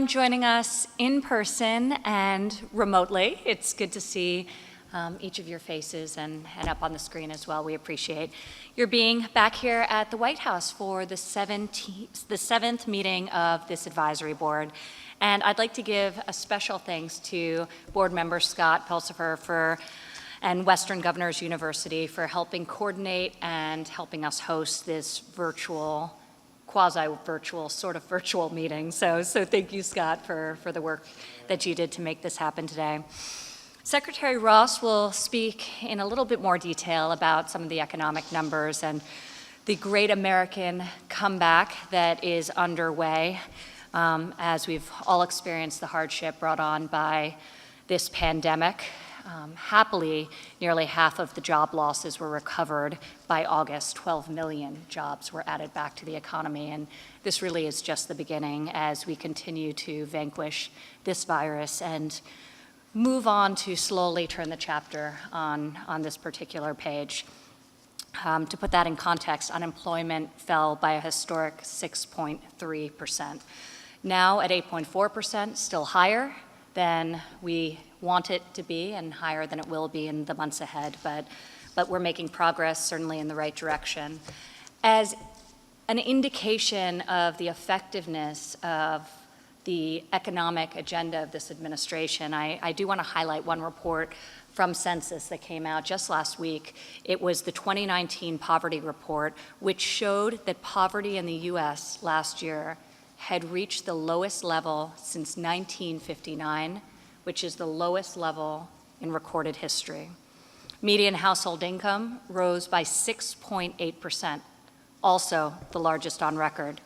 Joining us in person and remotely. It's good to see each of your faces and up on the screen as well. We appreciate your being back here at the White House for the seventh meeting of this advisory board. And I'd like to give a special thanks to board member Scott Pulsipher and Western Governors University for helping coordinate and helping us host this virtual quasi-virtual, sort of virtual meeting. So thank you, Scott, for the work that you did to make this happen today. Secretary Ross will speak in a little bit more detail about some of the economic numbers and the great American comeback that is underway as we've all experienced the hardship brought on by this pandemic. Happily, nearly half of the job losses were recovered by August. 12 million jobs were added back to the economy, and this really is just the beginning as we continue to vanquish this virus and move on to slowly turn the chapter on this particular page. To put that in context, unemployment fell by a historic 6.3%. Now at 8.4%, still higher than we want it to be and higher than it will be in the months ahead, but we're making progress, certainly in the right direction. As an indication of the effectiveness of the economic agenda of this administration, I do want to highlight one report from Census that came out just last week. It was the 2019 Poverty Report, which showed that poverty in the U.S. last year had reached the lowest level since 1959, which is the lowest level in recorded history. Median household income rose by 6.8%, also the largest on record.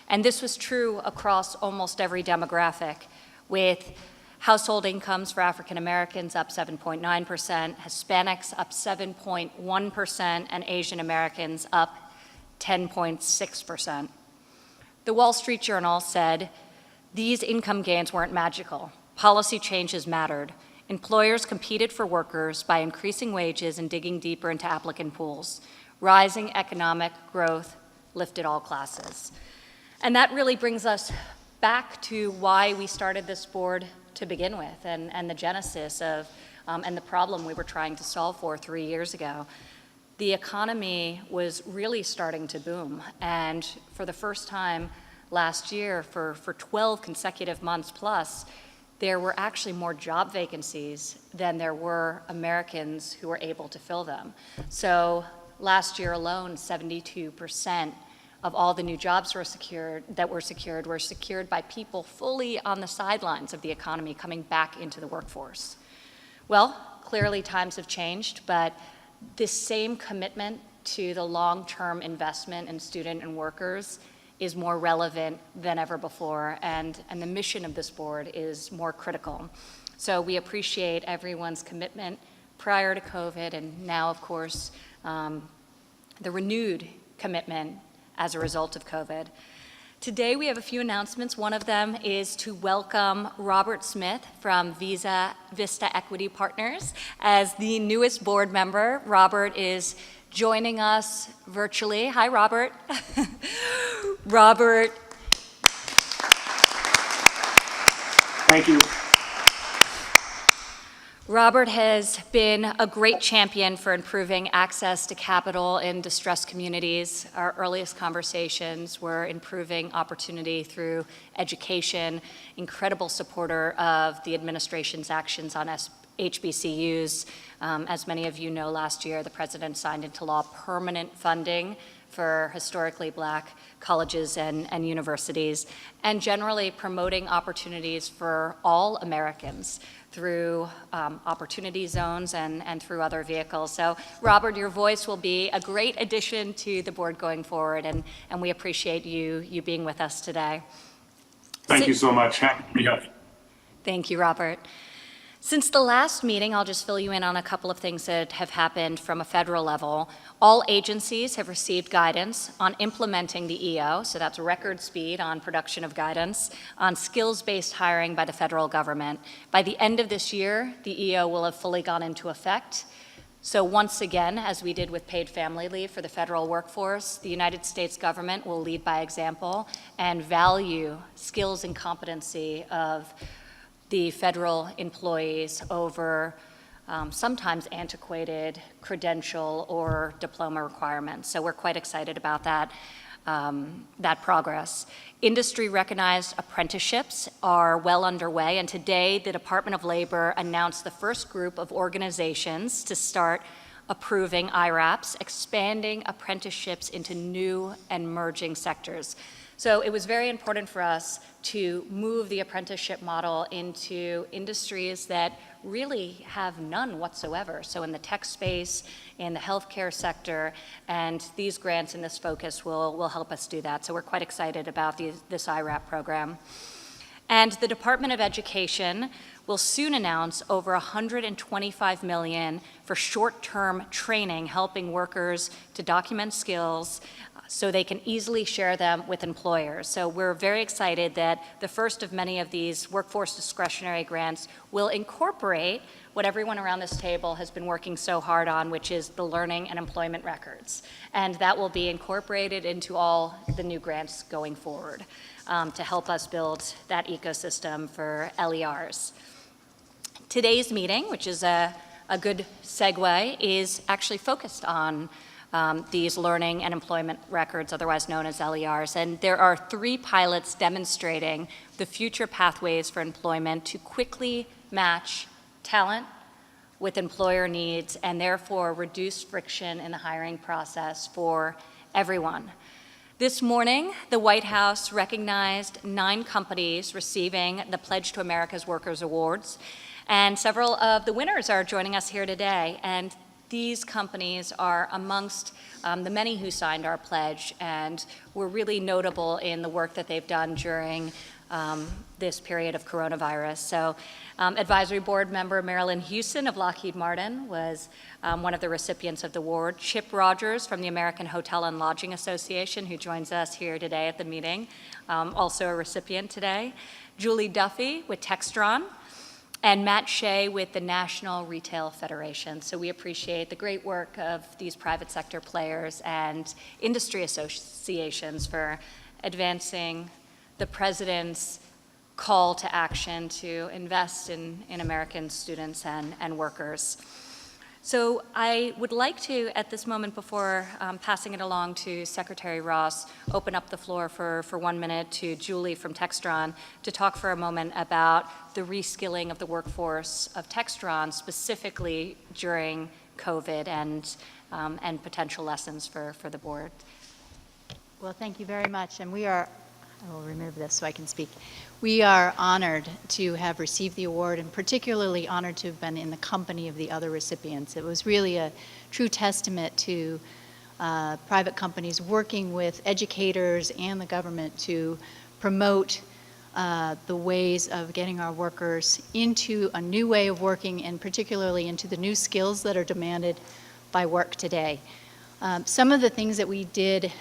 And this was true across almost every demographic, with household incomes for African Americans up 7.9%, Hispanics up 7.1%, and Asian Americans up 10.6%. The Wall Street Journal said these income gains weren't magical. Policy changes mattered. Employers competed for workers by increasing wages and digging deeper into applicant pools. Rising economic growth lifted all classes. And that really brings us back to why we started this board to begin with, and the genesis of, and the problem we were trying to solve for 3 years ago. The economy was really starting to boom, and for the first time last year, for 12 consecutive months plus, there were actually more job vacancies than there were Americans who were able to fill them. So last year alone, 72% of all the new jobs were secured by people fully on the sidelines of the economy coming back into the workforce. Well, clearly times have changed, but this same commitment to the long-term investment in student and workers is more relevant than ever before, and the mission of this board is more critical. So we appreciate everyone's commitment prior to COVID, and now, of course, the renewed commitment as a result of COVID. Today we have a few announcements. One of them is to welcome Robert Smith from Vista Equity Partners as the newest board member. Robert is joining us virtually. Hi, Robert. Robert. Thank you. Robert has been a great champion for improving access to capital in distressed communities. Our earliest conversations were improving opportunity through education, incredible supporter of the administration's actions on HBCUs. As many of you know, last year the president signed into law permanent funding for historically Black colleges and universities, and generally promoting opportunities for all Americans through opportunity zones and through other vehicles. So Robert, your voice will be a great addition to the board going forward, and we appreciate you being with us today. Thank you so much. Happy to be here. Thank you, Robert. Since the last meeting, I'll just fill you in on a couple of things that have happened from a federal level. All agencies have received guidance on implementing the EO, so that's record speed on production of guidance, on skills-based hiring by the federal government. By the end of this year, the EO will have fully gone into effect. So once again, as we did with paid family leave for the federal workforce, the United States government will lead by example and value skills and competency of the federal employees over sometimes antiquated credential or diploma requirements. So we're quite excited about that. That progress. Industry-recognized apprenticeships are well underway, and today the Department of Labor announced the first group of organizations to start approving IRAPs, expanding apprenticeships into new and emerging sectors. So it was very important for us to move the apprenticeship model into industries that really have none whatsoever. So in the tech space, in the healthcare sector, and these grants and this focus will help us do that. So we're quite excited about this IRAP program. And the Department of Education will soon announce over $125 million for short-term training, helping workers to document skills so they can easily share them with employers. So we're very excited that the first of many of these workforce discretionary grants will incorporate what everyone around this table has been working so hard on, which is the learning and employment records. And that will be incorporated into all the new grants going forward to help us build that ecosystem for LERs. Today's meeting, which is a good segue, is actually focused on these learning and employment records, otherwise known as LERs. And there are 3 pilots demonstrating the future pathways for employment to quickly match talent with employer needs and therefore reduce friction in the hiring process for everyone. This morning, the White House recognized 9 companies receiving the Pledge to America's Workers Awards, and several of the winners are joining us here today. And these companies are amongst the many who signed our pledge and were really notable in the work that they've done during this period of coronavirus. So Advisory Board member Marilyn Houston of Lockheed Martin was one of the recipients of the award. Chip Rogers from the American Hotel and Lodging Association, who joins us here today at the meeting, also a recipient today. Julie Duffy with Textron, and Matt Shea with the National Retail Federation. So we appreciate the great work of these private sector players and industry associations for advancing the President's call to action to invest in American students and workers. So I would like to, at this moment before passing it along to Secretary Ross, open up the floor for 1 minute to Julie from Textron to talk for a moment about the reskilling of the workforce of Textron, specifically during COVID and potential lessons for the board. Well, thank you very much. And I will remove this so I can speak. We are honored to have received the award, and particularly honored to have been in the company of the other recipients. It was really a true testament to private companies working with educators and the government to promote the ways of getting our workers into a new way of working, and particularly into the new skills that are demanded by work today. Some of the things that we did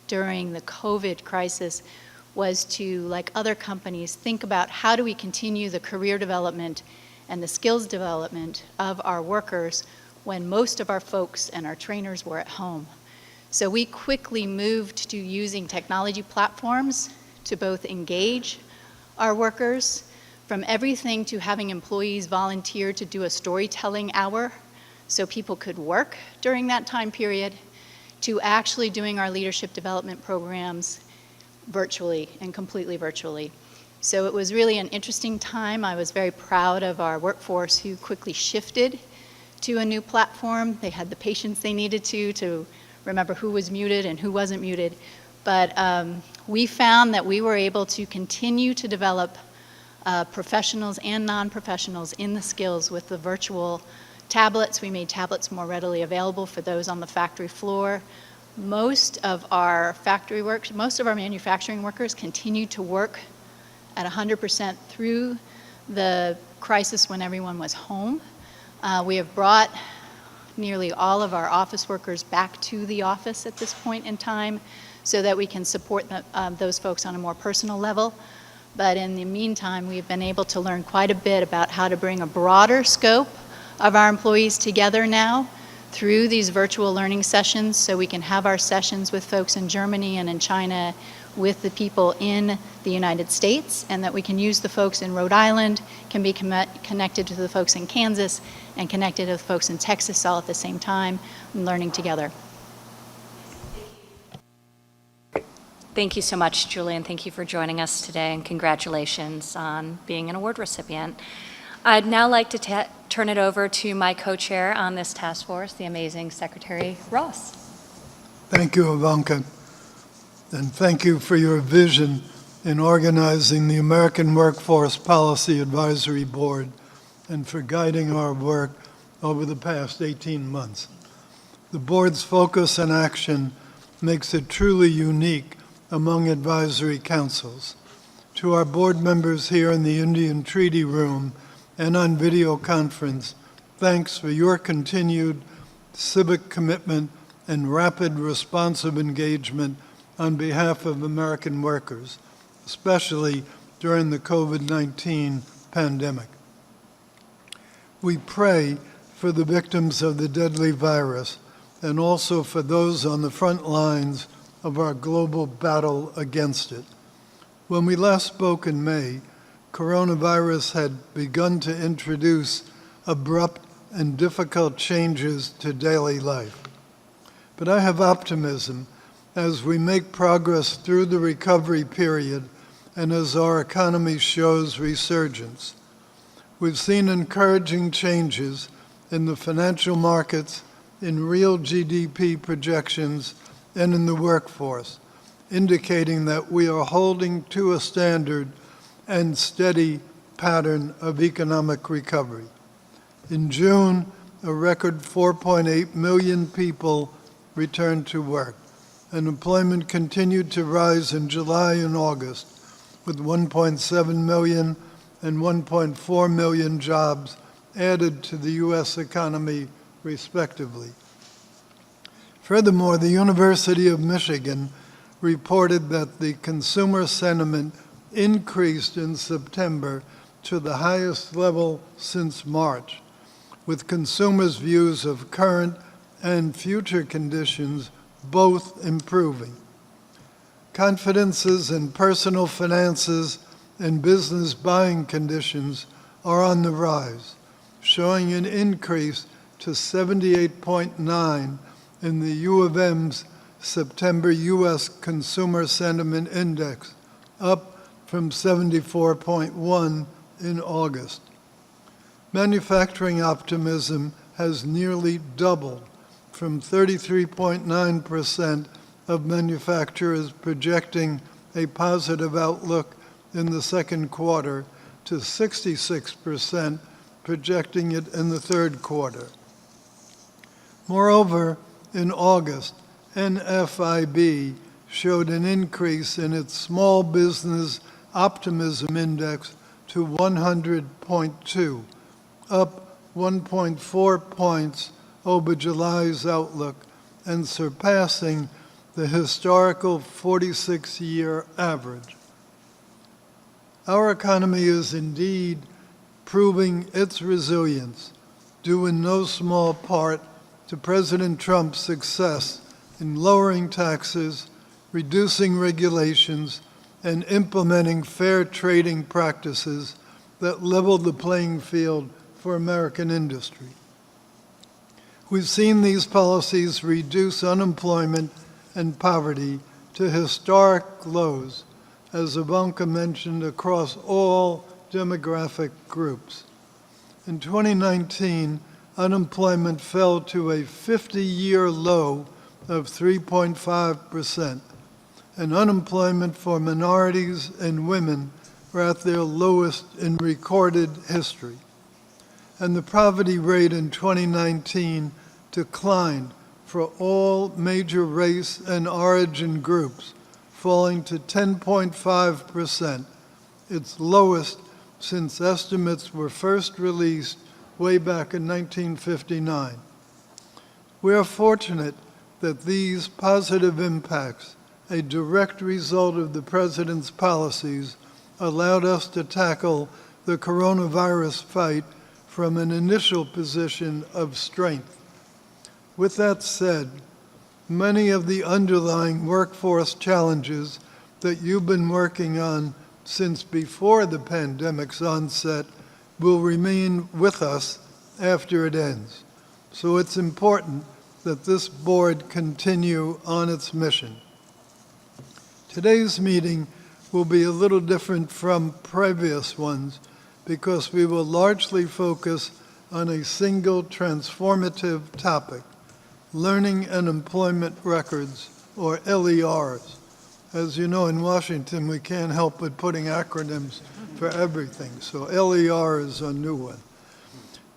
during the COVID crisis was to, like other companies, think about how do we continue the career development and the skills development of our workers when most of our folks and our trainers were at home. So we quickly moved to using technology platforms to both engage our workers, from everything to having employees volunteer to do a storytelling hour so people could work during that time period, to actually doing our leadership development programs virtually and completely virtually. So it was really an interesting time. I was very proud of our workforce who quickly shifted to a new platform. They had the patience they needed to remember who was muted and who wasn't muted. But we found that we were able to continue to develop professionals and non-professionals in the skills with the virtual tablets. We made tablets more readily available for those on the factory floor. Most of our manufacturing workers continued to work at 100% through the crisis when everyone was home. We have brought nearly all of our office workers back to the office at this point in time so that we can support those folks on a more personal level. But in the meantime, we've been able to learn quite a bit about how to bring a broader scope of our employees together now through these virtual learning sessions so we can have our sessions with folks in Germany and in China, with the people in the United States, and that we can use the folks in Rhode Island, can be connected to the folks in Kansas, and connected to the folks in Texas all at the same time, and learning together. Thank you so much, Julian. Thank you for joining us today, and congratulations on being an award recipient. I'd now like to turn it over to my co-chair on this task force, the amazing Secretary Ross. Thank you, Ivanka, and thank you for your vision in organizing the American Workforce Policy Advisory Board and for guiding our work over the past 18 months. The board's focus and action makes it truly unique among advisory councils. To our board members here in the Indian Treaty Room and on video conference, thanks for your continued civic commitment and rapid responsive engagement on behalf of American workers, especially during the COVID-19 pandemic. We pray for the victims of the deadly virus and also for those on the front lines of our global battle against it. When we last spoke in May, coronavirus had begun to introduce abrupt and difficult changes to daily life. But I have optimism as we make progress through the recovery period and as our economy shows resurgence. We've seen encouraging changes in the financial markets, in real GDP projections, and in the workforce, indicating that we are holding to a standard and steady pattern of economic recovery. In June, a record 4.8 million people returned to work. Unemployment continued to rise in July and August, with 1.7 million and 1.4 million jobs added to the U.S. economy, respectively. Furthermore, the University of Michigan reported that the consumer sentiment increased in September to the highest level since March, with consumers' views of current and future conditions both improving. Confidences in personal finances and business buying conditions are on the rise, showing an increase to 78.9 in the U of M's September U.S. Consumer Sentiment Index, up from 74.1 in August. Manufacturing optimism has nearly doubled, from 33.9% of manufacturers projecting a positive outlook in the second quarter to 66% projecting it in the third quarter. Moreover, in August, NFIB showed an increase in its Small Business Optimism Index to 100.2, up 1.4 points over July's outlook and surpassing the historical 46-year average. Our economy is indeed proving its resilience, due in no small part to President Trump's success in lowering taxes, reducing regulations, and implementing fair trading practices that level the playing field for American industry. We've seen these policies reduce unemployment and poverty to historic lows, as Ivanka mentioned, across all demographic groups. In 2019, unemployment fell to a 50-year low of 3.5%, and unemployment for minorities and women were at their lowest in recorded history. And the poverty rate in 2019 declined for all major race and origin groups, falling to 10.5%, its lowest since estimates were first released way back in 1959. We are fortunate that these positive impacts, a direct result of the President's policies, allowed us to tackle the coronavirus fight from an initial position of strength. With that said, many of the underlying workforce challenges that you've been working on since before the pandemic's onset will remain with us after it ends. So it's important that this board continue on its mission. Today's meeting will be a little different from previous ones because we will largely focus on a single transformative topic, learning and employment records, or LERs. As you know, in Washington, we can't help but putting acronyms for everything, so LER is a new one.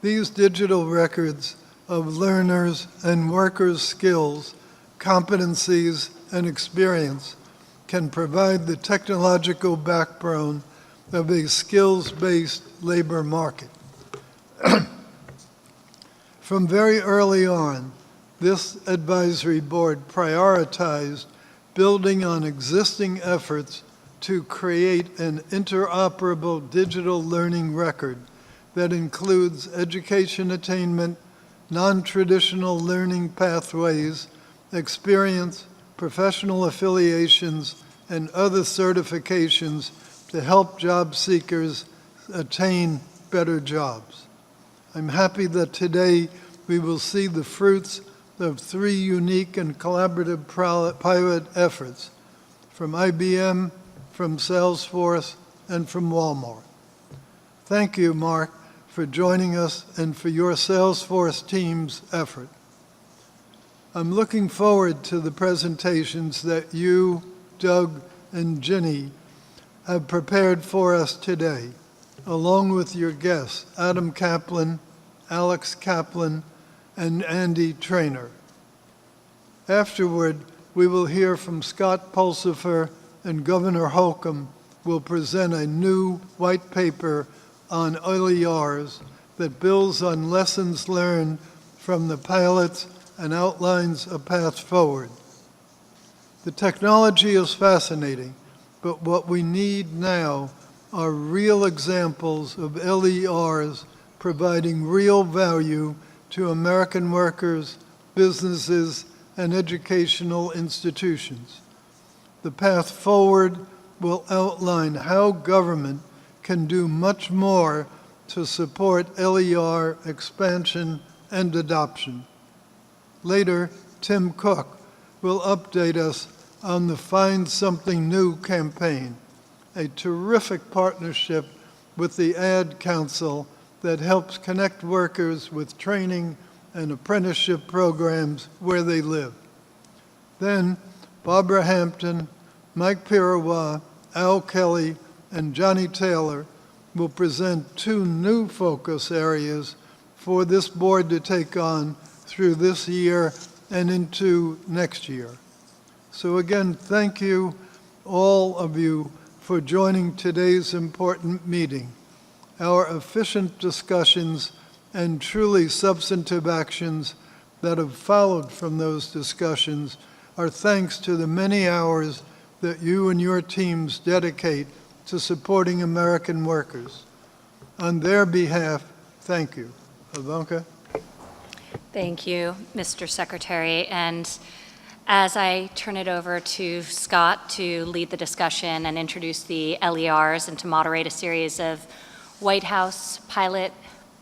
These digital records of learners' and workers' skills, competencies, and experience can provide the technological backbone of a skills-based labor market. From very early on, this advisory board prioritized building on existing efforts to create an interoperable digital learning record that includes education attainment, non-traditional learning pathways, experience, professional affiliations, and other certifications to help job seekers attain better jobs. I'm happy that today we will see the fruits of 3 unique and collaborative pilot efforts from IBM, from Salesforce, and from Walmart. Thank you, Mark, for joining us and for your Salesforce team's effort. I'm looking forward to the presentations that you, Doug, and Ginny have prepared for us today, along with your guests, Adam Kaplan, Alex Kaplan, and Andy Trainer. Afterward, we will hear from Scott Pulsifer, and Governor Holcomb will present a new white paper on LERs that builds on lessons learned from the pilots and outlines a path forward. The technology is fascinating, but what we need now are real examples of LERs providing real value to American workers, businesses, and educational institutions. The path forward will outline how government can do much more to support LER expansion and adoption. Later, Tim Cook will update us on the Find Something New campaign, a terrific partnership with the Ad Council that helps connect workers with training and apprenticeship programs where they live. Then, Barbara Hampton, Mike Pirawa, Al Kelly, and Johnny Taylor will present 2 new focus areas for this board to take on through this year and into next year. So again, thank you, all of you, for joining today's important meeting. Our efficient discussions and truly substantive actions that have followed from those discussions are thanks to the many hours that you and your teams dedicate to supporting American workers. On their behalf, thank you. Ivanka? Thank you, Mr. Secretary. And as I turn it over to Scott to lead the discussion and introduce the LERs and to moderate a series of White House pilot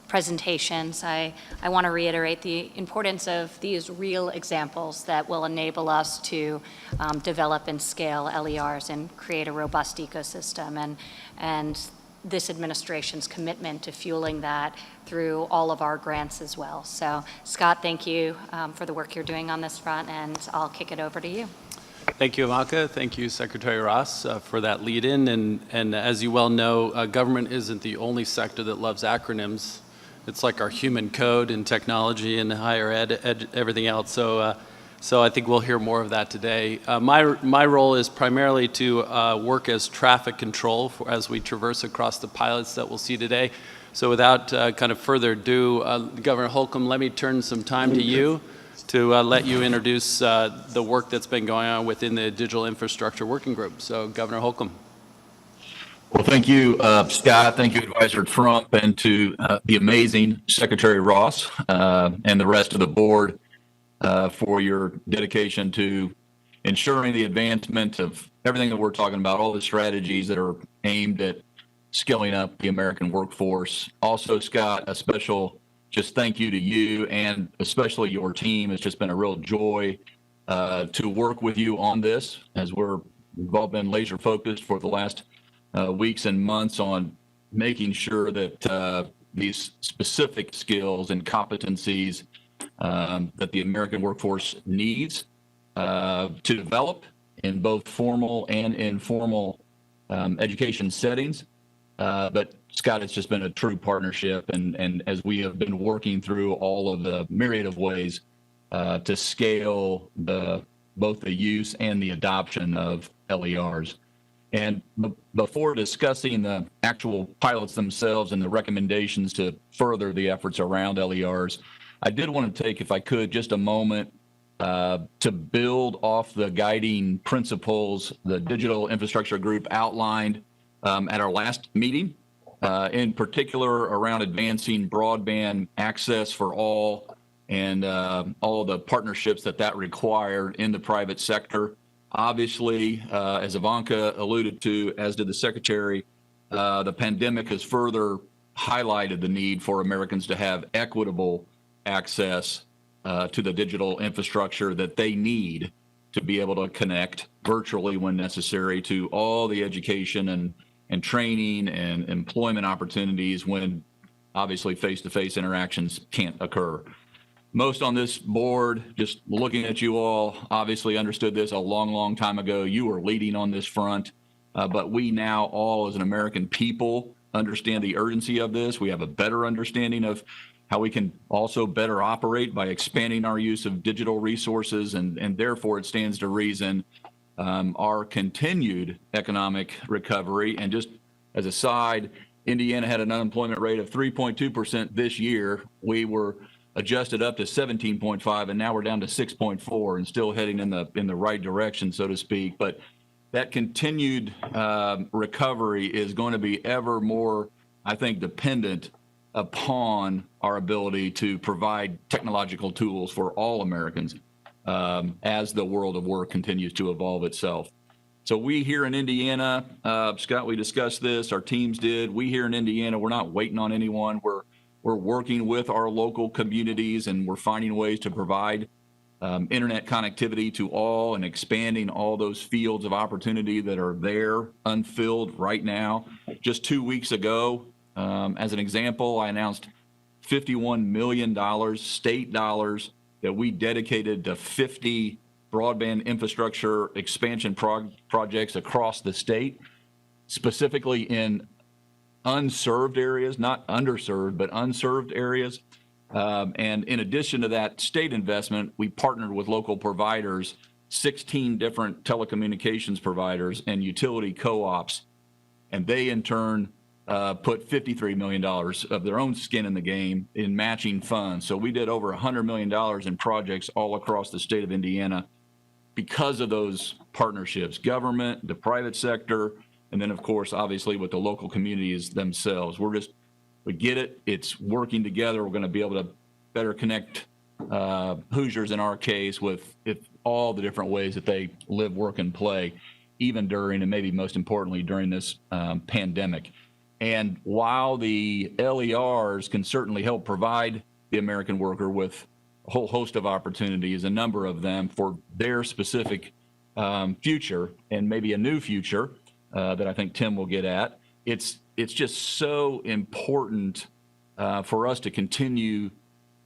presentations, I want to reiterate the importance of these real examples that will enable us to develop and scale LERs and create a robust ecosystem. And this administration's commitment to fueling that through all of our grants as well. So, Scott, thank you for the work you're doing on this front, and I'll kick it over to you. Thank you, Ivanka. Thank you, Secretary Ross, for that lead-in. And as you well know, government isn't the only sector that loves acronyms. It's like our human code in technology and higher ed everything else. So I think we'll hear more of that today. My role is primarily to work as traffic control as we traverse across the pilots that we'll see today. So without kind of further ado, Governor Holcomb, let me turn some time to you to let you introduce the work that's been going on within the Digital Infrastructure Working Group. So Governor Holcomb. Well, thank you, Scott. Thank you, Advisor Trump, and to the amazing Secretary Ross and the rest of the board. for your dedication to ensuring the advancement of everything that we're talking about, all the strategies that are aimed at skilling up the American workforce. Also, Scott, a special just thank you to you and especially your team. It's just been a real joy to work with you on this, as we've all been laser focused for the last weeks and months on making sure that these specific skills and competencies that the American workforce needs to develop in both formal and informal education settings. But Scott, it's just been a true partnership, and as we have been working through all of the myriad of ways to scale both the use and the adoption of LERs. And before discussing the actual pilots themselves and the recommendations to further the efforts around LERs, I did want to take, if I could, just a moment to build off the guiding principles the Digital Infrastructure Group outlined at our last meeting, in particular around advancing broadband access for all and all the partnerships that required in the private sector. Obviously, as Ivanka alluded to, as did the Secretary, the pandemic has further highlighted the need for Americans to have equitable access to the digital infrastructure that they need to be able to connect virtually when necessary to all the education and training and employment opportunities when obviously face-to-face interactions can't occur. Most on this board, just looking at you all, obviously understood this a long, long time ago. You were leading on this front, but we now all as an American people understand the urgency of this. We have a better understanding of how we can also better operate by expanding our use of digital resources, and therefore it stands to reason our continued economic recovery. And just as a side, Indiana had an unemployment rate of 3.2% this year. We were adjusted up to 17.5, and now we're down to 6.4, and still heading in the right direction, so to speak. But that continued recovery is going to be ever more, I think, dependent upon our ability to provide technological tools for all Americans as the world of work continues to evolve itself. So we here in Indiana, Scott, we discussed this, our teams did. We here in Indiana, we're not waiting on anyone. We're working with our local communities, and we're finding ways to provide internet connectivity to all and expanding all those fields of opportunity that are there unfilled right now. Just 2 weeks ago, as an example, I announced $51 million state dollars that we dedicated to 50 broadband infrastructure expansion projects across the state, specifically in unserved areas, not underserved, but unserved areas. And in addition to that state investment, we partnered with local providers, 16 different telecommunications providers and utility co-ops, and they in turn put $53 million of their own skin in the game in matching funds. So we did over $100 million in projects all across the state of Indiana because of those partnerships, government, the private sector, and then, of course, obviously with the local communities themselves. We get it. It's working together. We're going to be able to better connect Hoosiers, in our case, with all the different ways that they live, work, and play, even during, and maybe most importantly, during this pandemic. And while the LERs can certainly help provide the American worker with a whole host of opportunities, a number of them for their specific future and maybe a new future that I think Tim will get at, it's just so important for us to continue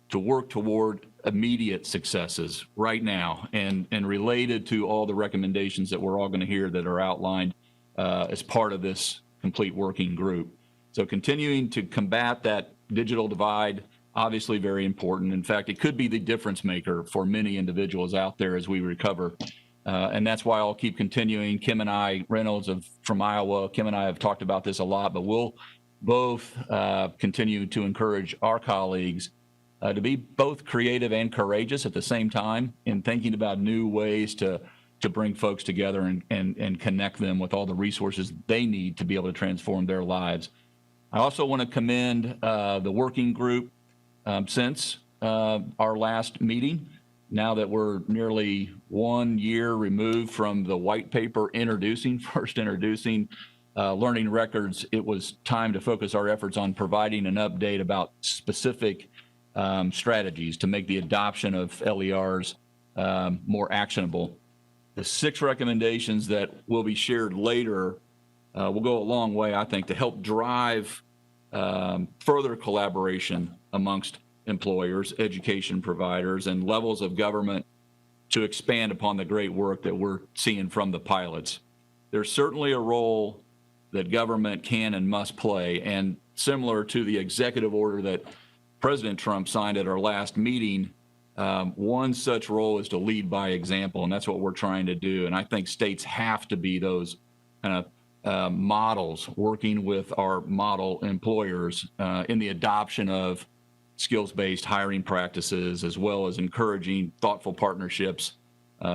to work toward immediate successes right now and related to all the recommendations that we're all going to hear that are outlined as part of this complete working group. So continuing to combat that digital divide, obviously very important. In fact, it could be the difference maker for many individuals out there as we recover. And that's why I'll keep continuing. Kim and I, Reynolds from Iowa, Kim and I have talked about this a lot, but we'll both continue to encourage our colleagues to be both creative and courageous at the same time in thinking about new ways to bring folks together and connect them with all the resources they need to be able to transform their lives. I also want to commend the working group since our last meeting. now that we're nearly 1 year removed from the white paper first introducing learning records, it was time to focus our efforts on providing an update about specific strategies to make the adoption of LERs more actionable. The 6 recommendations that will be shared later will go a long way, I think, to help drive further collaboration amongst employers, education providers, and levels of government to expand upon the great work that we're seeing from the pilots. There's certainly a role that government can and must play, and similar to the executive order that President Trump signed at our last meeting, one such role is to lead by example, and that's what we're trying to do. And I think states have to be those kind of models, working with our model employers in the adoption of skills-based hiring practices, as well as encouraging thoughtful partnerships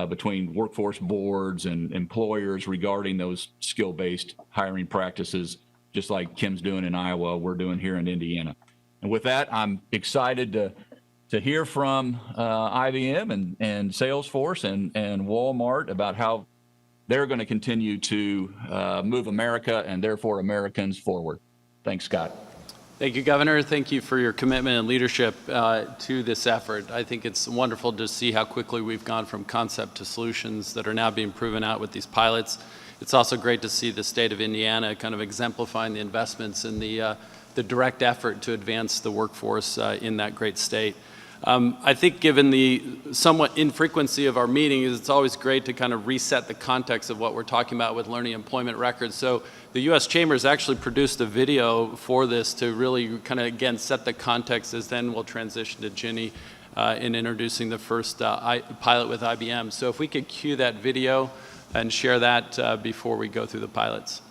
between workforce boards and employers regarding those skill-based hiring practices, just like Kim's doing in Iowa, we're doing here in Indiana. And with that, I'm excited to hear from IBM and Salesforce and Walmart about how they're going to continue to move America and therefore Americans forward. Thanks, Scott. Thank you, Governor. Thank you for your commitment and leadership to this effort. I think it's wonderful to see how quickly we've gone from concept to solutions that are now being proven out with these pilots. It's also great to see the state of Indiana kind of exemplifying the investments in the direct effort to advance the workforce in that great state. I think given the somewhat infrequency of our meetings, it's always great to kind of reset the context of what we're talking about with learning employment records. So the U.S. Chamber has actually produced a video for this to really kind of, again, set the context, as then we'll transition to Ginny in introducing the first pilot with IBM. So if we could cue that video and share that before we go through the pilots.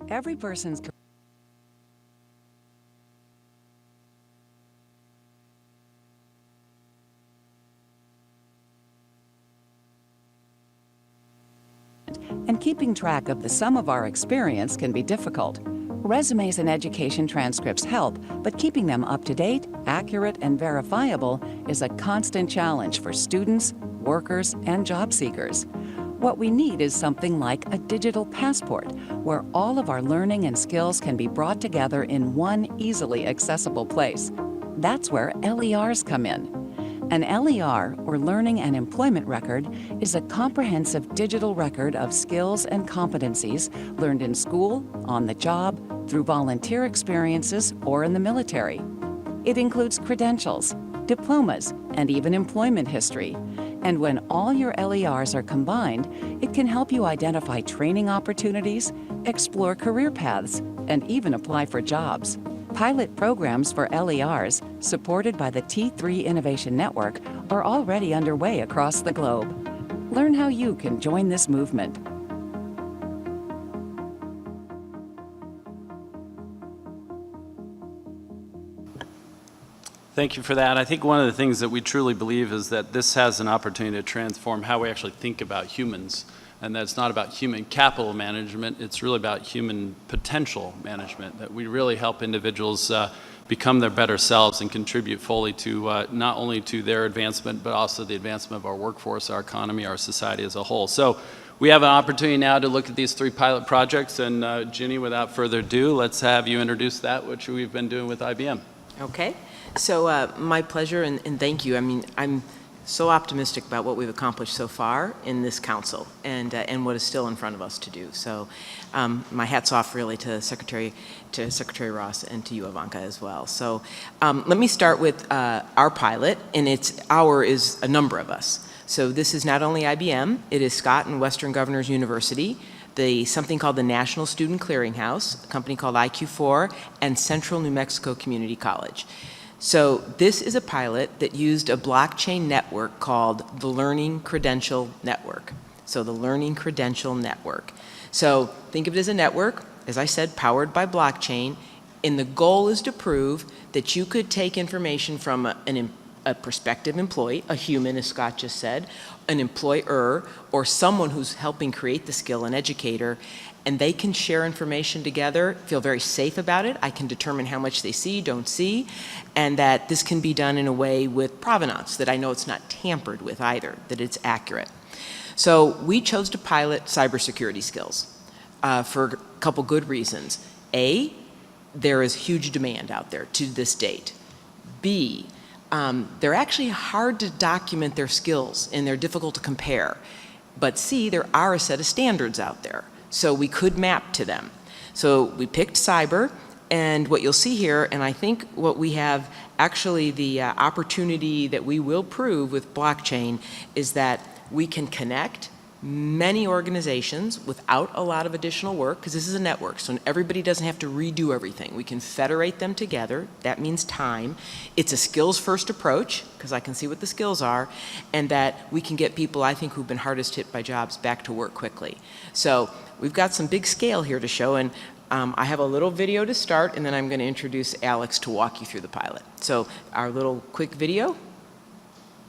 Every person's and keeping track of the sum of our experience can be difficult. Resumes and education transcripts help, but keeping them up to date, accurate, and verifiable is a constant challenge for students, workers, and job seekers. What we need is something like a digital passport, where all of our learning and skills can be brought together in one easily accessible place. That's where LERs come in. An LER, or Learning and Employment Record, is a comprehensive digital record of skills and competencies learned in school, on the job, through volunteer experiences, or in the military. It includes credentials, diplomas, and even employment history. And when all your LERs are combined, it can help you identify training opportunities, explore career paths, and even apply for jobs. Pilot programs for LERs, supported by the T3 Innovation Network, are already underway across the globe. Learn how you can join this movement. Thank you for that. I think one of the things that we truly believe is that this has an opportunity to transform how we actually think about humans, and that it's not about human capital management, it's really about human potential management, that we really help individuals become their better selves and contribute fully to not only to their advancement, but also the advancement of our workforce, our economy, our society as a whole. So we have an opportunity now to look at these 3 pilot projects, and Ginny, without further ado, let's have you introduce that, which we've been doing with IBM. Okay, so my pleasure and thank you. I mean, I'm so optimistic about what we've accomplished so far in this council and what is still in front of us to do. So my hat's off really to Secretary Ross and to you, Ivanka, as well. So let me start with our pilot, and our is a number of us. So this is not only IBM, it is Scott and Western Governors University, something called the National Student Clearinghouse, a company called IQ4, and Central New Mexico Community College. So this is a pilot that used a blockchain network called the Learning Credential Network. So the Learning Credential Network. So think of it as a network, as I said, powered by blockchain, and the goal is to prove that you could take information from a prospective employee, a human, as Scott just said, an employer, or someone who's helping create the skill, an educator, and they can share information together, feel very safe about it. I can determine how much they see, don't see, and that this can be done in a way with provenance, that I know it's not tampered with either, that it's accurate. So we chose to pilot cybersecurity skills for a couple good reasons. A, there is huge demand out there to this date. B, they're actually hard to document their skills and they're difficult to compare. But C, there are a set of standards out there, so we could map to them. So we picked cyber, and what you'll see here, and I think what we have actually the opportunity that we will prove with blockchain is that we can connect many organizations without a lot of additional work, because this is a network, so everybody doesn't have to redo everything. We can federate them together. That means time. It's a skills-first approach, because I can see what the skills are, and that we can get people, I think, who've been hardest hit by jobs back to work quickly. So we've got some big scale here to show, and I have a little video to start, and then I'm going to introduce Alex to walk you through the pilot. So our little quick video.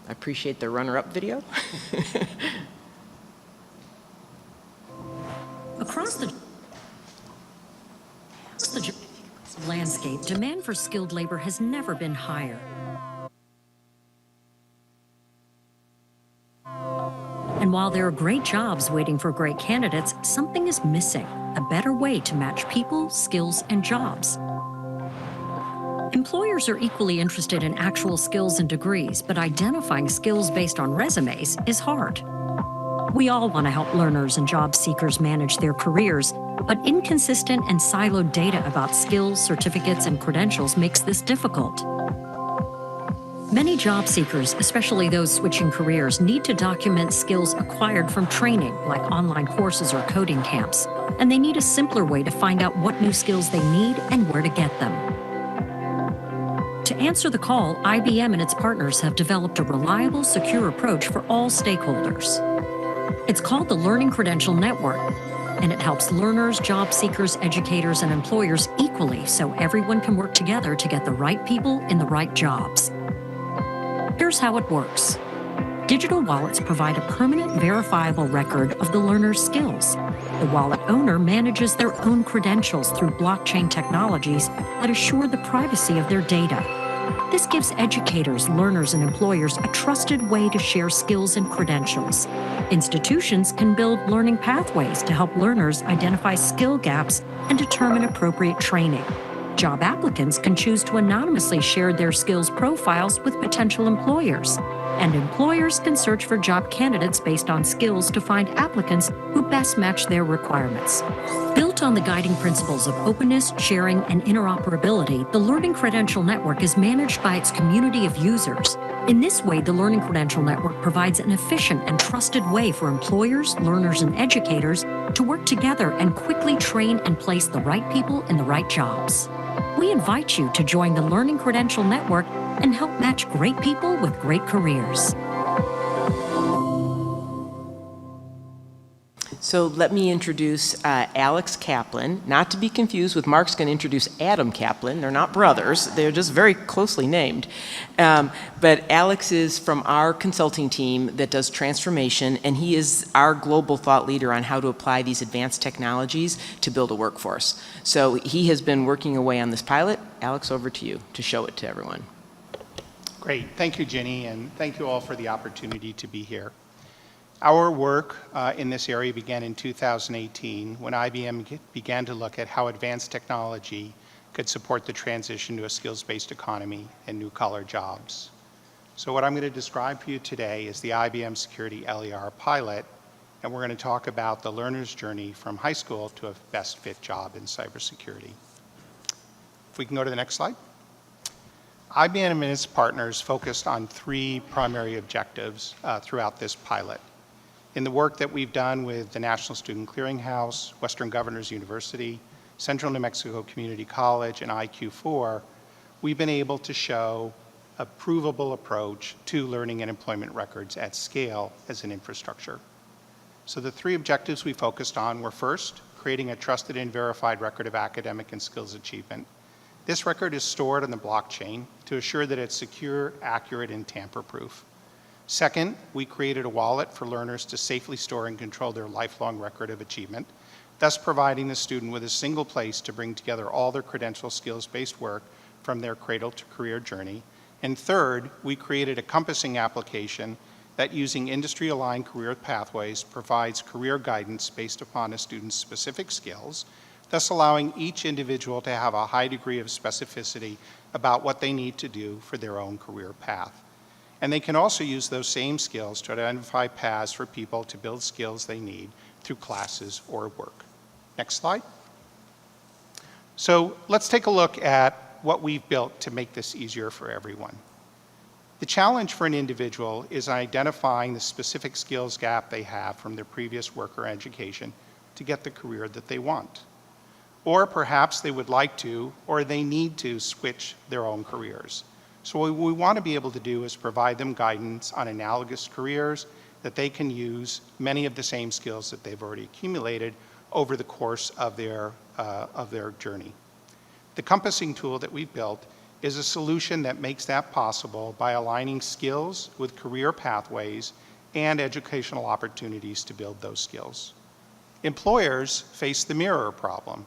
I appreciate the runner-up video. Across the landscape, demand for skilled labor has never been higher. And while there are great jobs waiting for great candidates, something is missing: a better way to match people, skills, and jobs. Employers are equally interested in actual skills and degrees, but identifying skills based on resumes is hard. We all want to help learners and job seekers manage their careers, but inconsistent and siloed data about skills, certificates, and credentials makes this difficult. Many job seekers, especially those switching careers, need to document skills acquired from training, like online courses or coding camps, and they need a simpler way to find out what new skills they need and where to get them. To answer the call, IBM and its partners have developed a reliable, secure approach for all stakeholders. It's called the Learning Credential Network, and it helps learners, job seekers, educators, and employers equally, so everyone can work together to get the right people in the right jobs. Here's how it works. Digital wallets provide a permanent, verifiable record of the learner's skills. The wallet owner manages their own credentials through blockchain technologies that assure the privacy of their data. This gives educators, learners, and employers a trusted way to share skills and credentials. Institutions can build learning pathways to help learners identify skill gaps and determine appropriate training. Job applicants can choose to anonymously share their skills profiles with potential employers. And employers can search for job candidates based on skills to find applicants who best match their requirements. Built on the guiding principles of openness, sharing, and interoperability, the Learning Credential Network is managed by its community of users. In this way, the Learning Credential Network provides an efficient and trusted way for employers, learners, and educators to work together and quickly train and place the right people in the right jobs. We invite you to join the Learning Credential Network and help match great people with great careers. So let me introduce Alex Kaplan, not to be confused with Mark's going to introduce Adam Kaplan. They're not brothers. They're just very closely named. But Alex is from our consulting team that does transformation, and he is our global thought leader on how to apply these advanced technologies to build a workforce. So he has been working away on this pilot. Alex, over to you to show it to everyone. Great. Thank you, Ginny, and thank you all for the opportunity to be here. Our work in this area began in 2018 when IBM began to look at how advanced technology could support the transition to a skills-based economy and new-collar jobs. So what I'm going to describe for you today is the IBM Security LER pilot, and we're going to talk about the learner's journey from high school to a best fit job in cybersecurity. If we can go to the next slide. IBM and its partners focused on three primary objectives throughout this pilot. In the work that we've done with the National Student Clearinghouse, Western Governors University, Central New Mexico Community College, and IQ4, we've been able to show a provable approach to learning and employment records at scale as an infrastructure. So the three objectives we focused on were, first, creating a trusted and verified record of academic and skills achievement. This record is stored on the blockchain to assure that it's secure, accurate, and tamper-proof. Second, we created a wallet for learners to safely store and control their lifelong record of achievement, thus providing the student with a single place to bring together all their credential skills-based work from their cradle to career journey. And third, we created a compassing application that, using industry-aligned career pathways, provides career guidance based upon a student's specific skills, thus allowing each individual to have a high degree of specificity about what they need to do for their own career path. And they can also use those same skills to identify paths for people to build skills they need through classes or work. Next slide. So let's take a look at what we've built to make this easier for everyone. The challenge for an individual is identifying the specific skills gap they have from their previous work or education to get the career that they want. Or perhaps they would like to, or they need to switch their own careers. So what we want to be able to do is provide them guidance on analogous careers that they can use many of the same skills that they've already accumulated over the course of their journey. The compassing tool that we've built is a solution that makes that possible by aligning skills with career pathways and educational opportunities to build those skills. Employers face the mirror problem,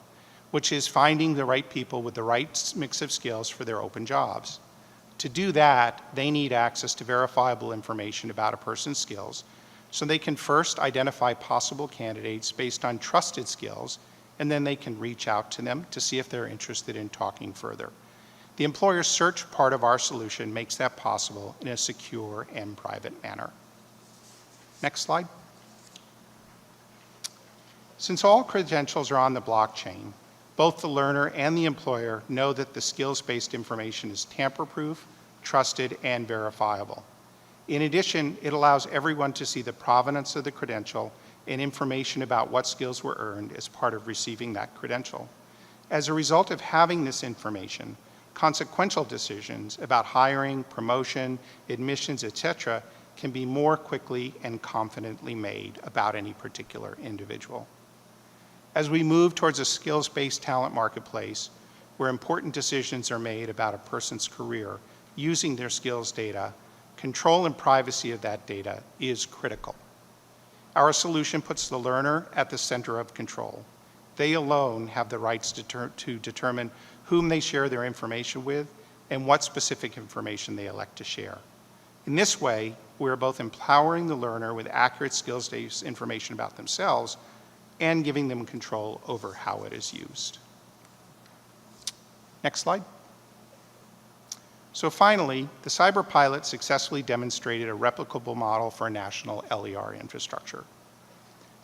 which is finding the right people with the right mix of skills for their open jobs. To do that, they need access to verifiable information about a person's skills, so they can first identify possible candidates based on trusted skills, and then they can reach out to them to see if they're interested in talking further. The employer search part of our solution makes that possible in a secure and private manner. Next slide. Since all credentials are on the blockchain, both the learner and the employer know that the skills-based information is tamper-proof, trusted, and verifiable. In addition, it allows everyone to see the provenance of the credential and information about what skills were earned as part of receiving that credential. As a result of having this information, consequential decisions about hiring, promotion, admissions, etc., can be more quickly and confidently made about any particular individual. As we move towards a skills-based talent marketplace, where important decisions are made about a person's career using their skills data, control and privacy of that data is critical. Our solution puts the learner at the center of control. They alone have the rights to determine whom they share their information with and what specific information they elect to share. In this way, we're both empowering the learner with accurate skills-based information about themselves and giving them control over how it is used. Next slide. So finally, the Cyber Pilot successfully demonstrated a replicable model for a national LER infrastructure.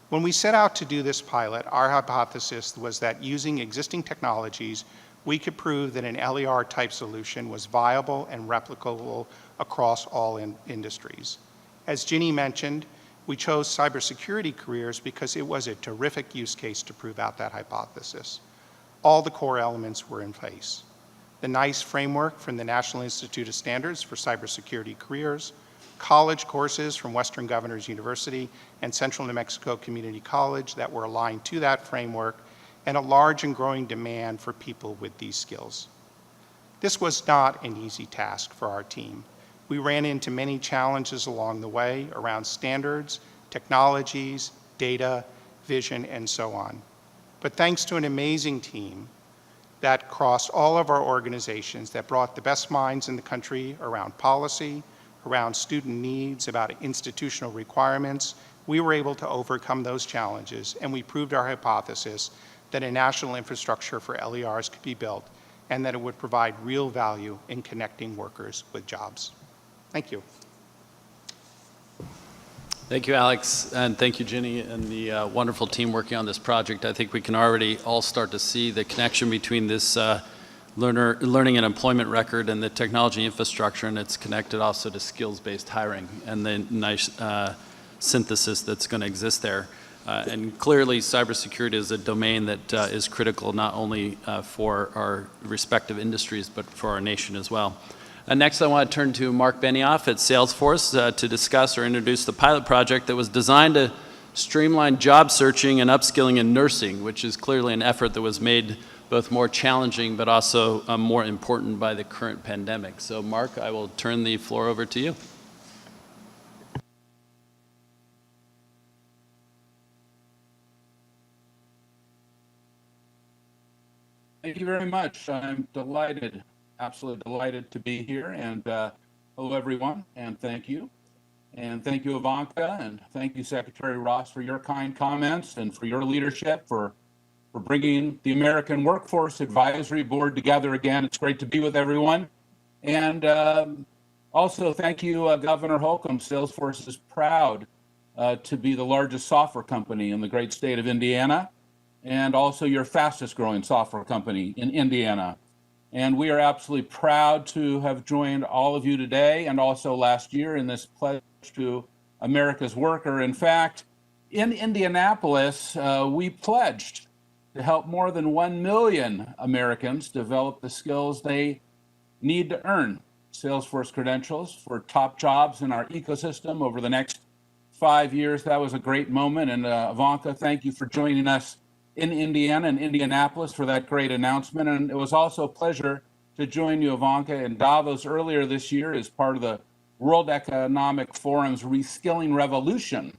When we set out to do this pilot, our hypothesis was that using existing technologies, we could prove that an LER-type solution was viable and replicable across all industries. As Ginny mentioned, we chose cybersecurity careers because it was a terrific use case to prove out that hypothesis. All the core elements were in place. The NICE framework from the National Institute of Standards for Cybersecurity Careers, college courses from Western Governors University and Central New Mexico Community College that were aligned to that framework, and a large and growing demand for people with these skills. This was not an easy task for our team. We ran into many challenges along the way around standards, technologies, data, vision, and so on. But thanks to an amazing team that crossed all of our organizations, that brought the best minds in the country around policy, around student needs, about institutional requirements, we were able to overcome those challenges, and we proved our hypothesis that a national infrastructure for LERs could be built and that it would provide real value in connecting workers with jobs. Thank you. Thank you, Alex, and thank you, Ginny, and the wonderful team working on this project. I think we can already all start to see the connection between this learning and employment record and the technology infrastructure, and it's connected also to skills-based hiring and the nice synthesis that's going to exist there. And clearly, cybersecurity is a domain that is critical not only for our respective industries, but for our nation as well. Next, I want to turn to Mark Benioff at Salesforce to discuss or introduce the pilot project that was designed to streamline job searching and upskilling in nursing, which is clearly an effort that was made both more challenging but also more important by the current pandemic. So, Mark, I will turn the floor over to you. Thank you very much. I'm delighted, absolutely delighted to be here. And hello, everyone, and thank you. And thank you, Ivanka, and thank you, Secretary Ross, for your kind comments and for your leadership, for bringing the American Workforce Advisory Board together again. It's great to be with everyone. And also, thank you, Governor Holcomb. Salesforce is proud to be the largest software company in the great state of Indiana, and also your fastest growing software company in Indiana. And we are absolutely proud to have joined all of you today and also last year in this pledge to America's worker. In fact, in Indianapolis, we pledged to help more than 1 million Americans develop the skills they need to earn Salesforce credentials for top jobs in our ecosystem over the next 5 years. That was a great moment. And Ivanka, thank you for joining us in Indiana and Indianapolis for that great announcement. And it was also a pleasure to join you, Ivanka, in Davos earlier this year as part of the World Economic Forum's Reskilling Revolution,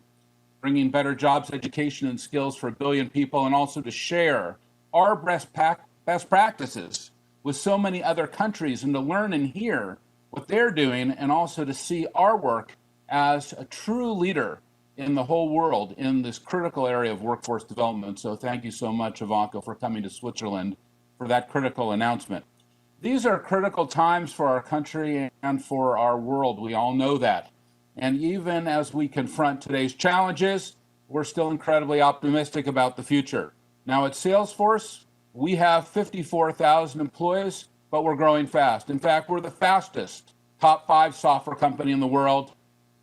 bringing better jobs, education, and skills for 1 billion people, and also to share our best practices with so many other countries and to learn and hear what they're doing, and also to see our work as a true leader in the whole world in this critical area of workforce development. So thank you so much, Ivanka, for coming to Switzerland for that critical announcement. These are critical times for our country and for our world. We all know that. And even as we confront today's challenges, we're still incredibly optimistic about the future. Now at Salesforce, we have 54,000 employees, but we're growing fast. In fact, we're the fastest top 5 software company in the world.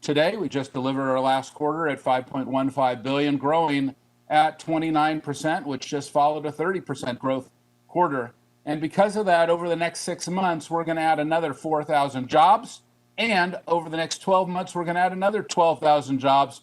Today, we just delivered our last quarter at $5.15 billion, growing at 29%, which just followed a 30% growth quarter. And because of that, over the next 6 months, we're going to add another 4,000 jobs. And over the next 12 months, we're going to add another 12,000 jobs.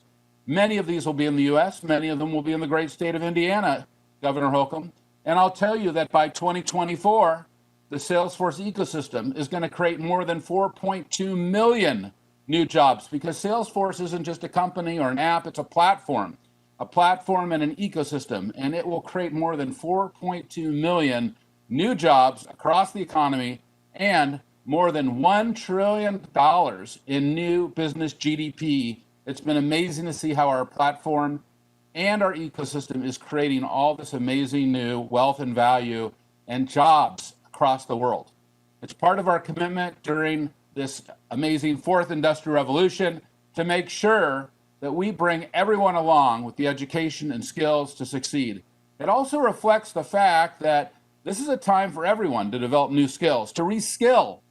Many of these will be in the U.S. Many of them will be in the great state of Indiana, Governor Holcomb. And I'll tell you that by 2024, the Salesforce ecosystem is going to create more than 4.2 million new jobs, because Salesforce isn't just a company or an app, it's a platform and an ecosystem, and it will create more than 4.2 million new jobs across the economy and more than $1 trillion in new business GDP. It's been amazing to see how our platform and our ecosystem is creating all this amazing new wealth and value and jobs across the world. It's part of our commitment during this amazing 4th industrial revolution to make sure that we bring everyone along with the education and skills to succeed. It also reflects the fact that this is a time for everyone to develop new skills, to reskill,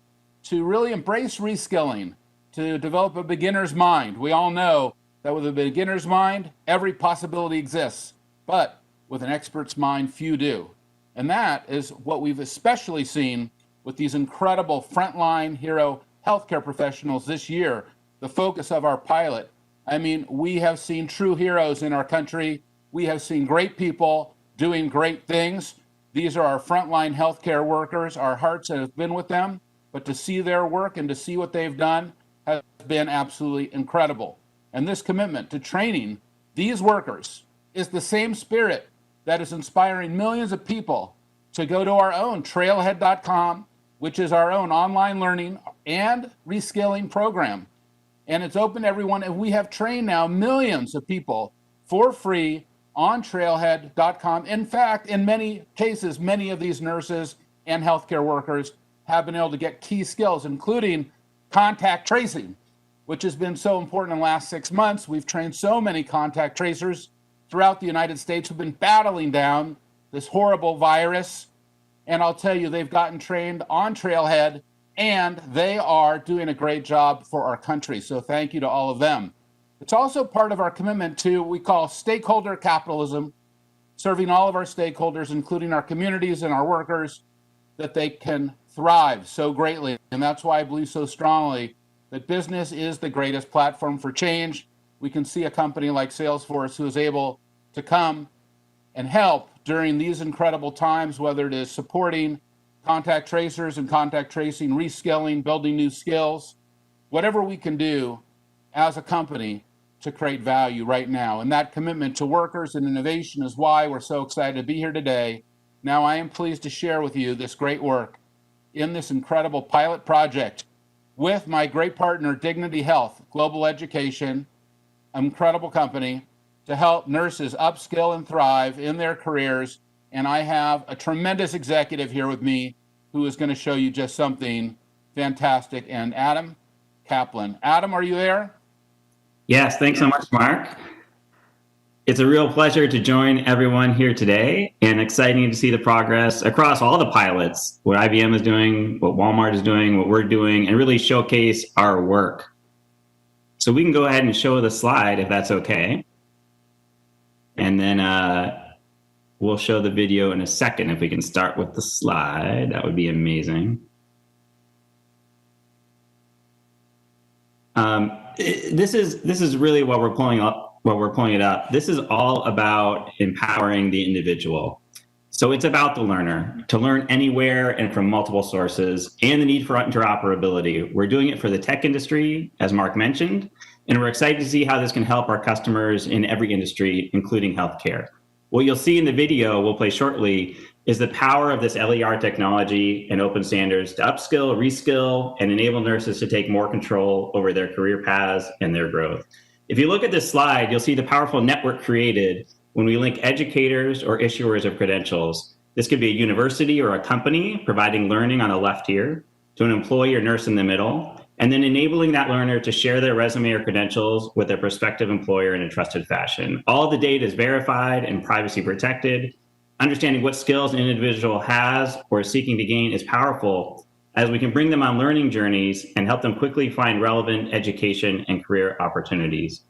to really embrace reskilling, to develop a beginner's mind. We all know that with a beginner's mind, every possibility exists, but with an expert's mind, few do. And that is what we've especially seen with these incredible frontline hero healthcare professionals this year, the focus of our pilot. I mean, we have seen true heroes in our country. We have seen great people doing great things. These are our frontline healthcare workers. Our hearts have been with them, but to see their work and to see what they've done has been absolutely incredible. And this commitment to training these workers is the same spirit that is inspiring millions of people to go to our own trailhead.com, which is our own online learning and reskilling program. And it's open to everyone. And we have trained now millions of people for free on trailhead.com. In fact, in many cases, many of these nurses and healthcare workers have been able to get key skills, including contact tracing, which has been so important in the last 6 months. We've trained so many contact tracers throughout the United States who've been battling down this horrible virus. And I'll tell you, they've gotten trained on Trailhead, and they are doing a great job for our country. So thank you to all of them. It's also part of our commitment to we call stakeholder capitalism, serving all of our stakeholders, including our communities and our workers, that they can thrive so greatly. And that's why I believe so strongly that business is the greatest platform for change. We can see a company like Salesforce who is able to come and help during these incredible times, whether it is supporting contact tracers and contact tracing, reskilling, building new skills, whatever we can do as a company to create value right now. And that commitment to workers and innovation is why we're so excited to be here today. Now, I am pleased to share with you this great work in this incredible pilot project with my great partner, Dignity Health Global Education, an incredible company, to help nurses upskill and thrive in their careers. And I have a tremendous executive here with me who is going to show you just something fantastic. And Adam Kaplan. Adam, are you there? Yes, thanks so much, Mark. It's a real pleasure to join everyone here today, and exciting to see the progress across all the pilots, what IBM is doing, what Walmart is doing, what we're doing, and really showcase our work. So we can go ahead and show the slide if that's okay. And then we'll show the video in a second. If we can start with the slide, that would be amazing. This is really what we're pulling up. While we're pulling it up, this is all about empowering the individual. So it's about the learner to learn anywhere and from multiple sources, and the need for interoperability. We're doing it for the tech industry, as Mark mentioned, and we're excited to see how this can help our customers in every industry, including healthcare. What you'll see in the video we'll play shortly is the power of this LER technology and open standards to upskill, reskill, and enable nurses to take more control over their career paths and their growth. If you look at this slide, you'll see the powerful network created when we link educators or issuers of credentials. This could be a university or a company providing learning on the left here, to an employee or nurse in the middle, and then enabling that learner to share their resume or credentials with their prospective employer in a trusted fashion. All the data is verified and privacy protected. Understanding what skills an individual has or is seeking to gain is powerful, as we can bring them on learning journeys and help them quickly find relevant education and career opportunities.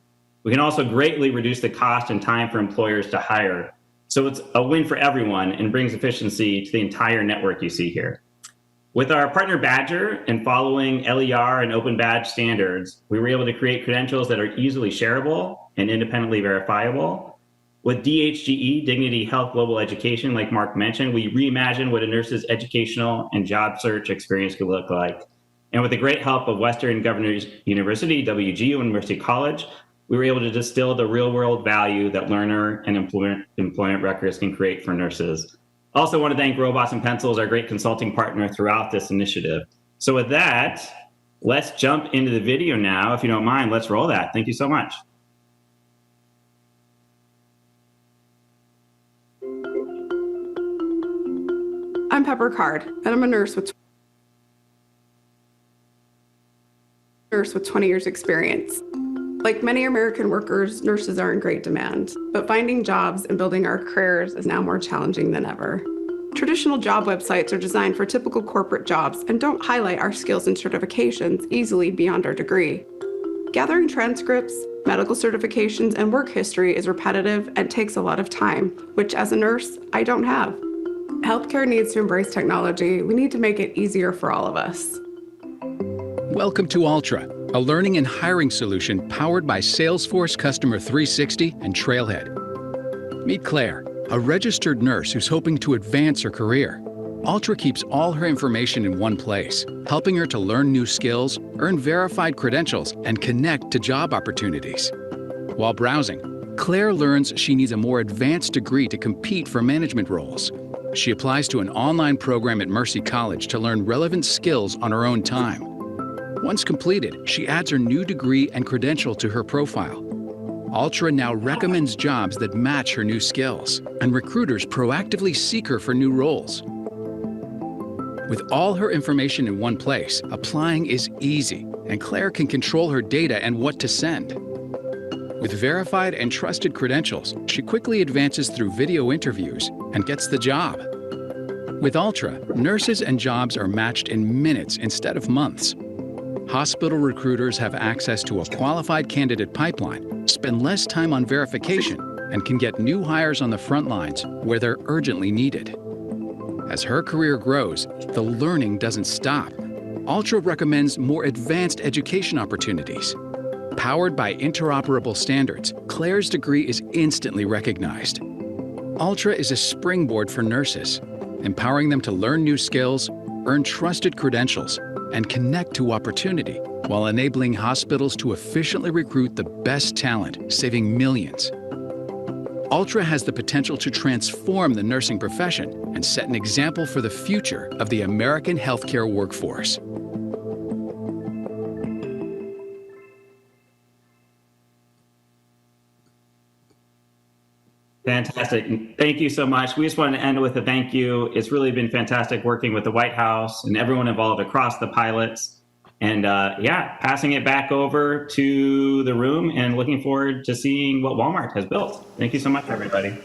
We can also greatly reduce the cost and time for employers to hire. So it's a win for everyone and brings efficiency to the entire network you see here. With our partner Badger and following LER and Open Badge standards, we were able to create credentials that are easily shareable and independently verifiable. With DHGE, Dignity Health Global Education, like Mark mentioned, we reimagined what a nurse's educational and job search experience could look like. And with the great help of Western Governors University, WGU University College, we were able to distill the real-world value that learner and employment records can create for nurses. Also want to thank Robots and Pencils, our great consulting partner throughout this initiative. So with that, let's jump into the video now. If you don't mind, let's roll that. Thank you so much. I'm Pepper Card, and I'm a nurse with 20 years experience. Like many American workers, nurses are in great demand, but finding jobs and building our careers is now more challenging than ever. Traditional job websites are designed for typical corporate jobs and don't highlight our skills and certifications easily beyond our degree. Gathering transcripts, medical certifications, and work history is repetitive and takes a lot of time, which as a nurse, I don't have. Healthcare needs to embrace technology. We need to make it easier for all of us. Welcome to Ultra, a learning and hiring solution powered by Salesforce Customer 360 and Trailhead. Meet Claire, a registered nurse who's hoping to advance her career. Ultra keeps all her information in one place, helping her to learn new skills, earn verified credentials, and connect to job opportunities. While browsing, Claire learns she needs a more advanced degree to compete for management roles. She applies to an online program at Mercy College to learn relevant skills on her own time. Once completed, she adds her new degree and credential to her profile. Ultra now recommends jobs that match her new skills, and recruiters proactively seek her for new roles. With all her information in one place, applying is easy, and Claire can control her data and what to send. With verified and trusted credentials, she quickly advances through video interviews and gets the job. With Ultra, nurses and jobs are matched in minutes instead of months. hospital recruiters have access to a qualified candidate pipeline, spend less time on verification, and can get new hires on the front lines where they're urgently needed. As her career grows, the learning doesn't stop. Ultra recommends more advanced education opportunities. Powered by interoperable standards, Claire's degree is instantly recognized. Ultra is a springboard for nurses, empowering them to learn new skills, earn trusted credentials, and connect to opportunity, while enabling hospitals to efficiently recruit the best talent, saving millions. Ultra has the potential to transform the nursing profession and set an example for the future of the American healthcare workforce. Fantastic. Thank you so much. We just wanted to end with a thank you. It's really been fantastic working with the White House and everyone involved across the pilots. And yeah, passing it back over to the room and looking forward to seeing what Walmart has built. Thank you so much, everybody.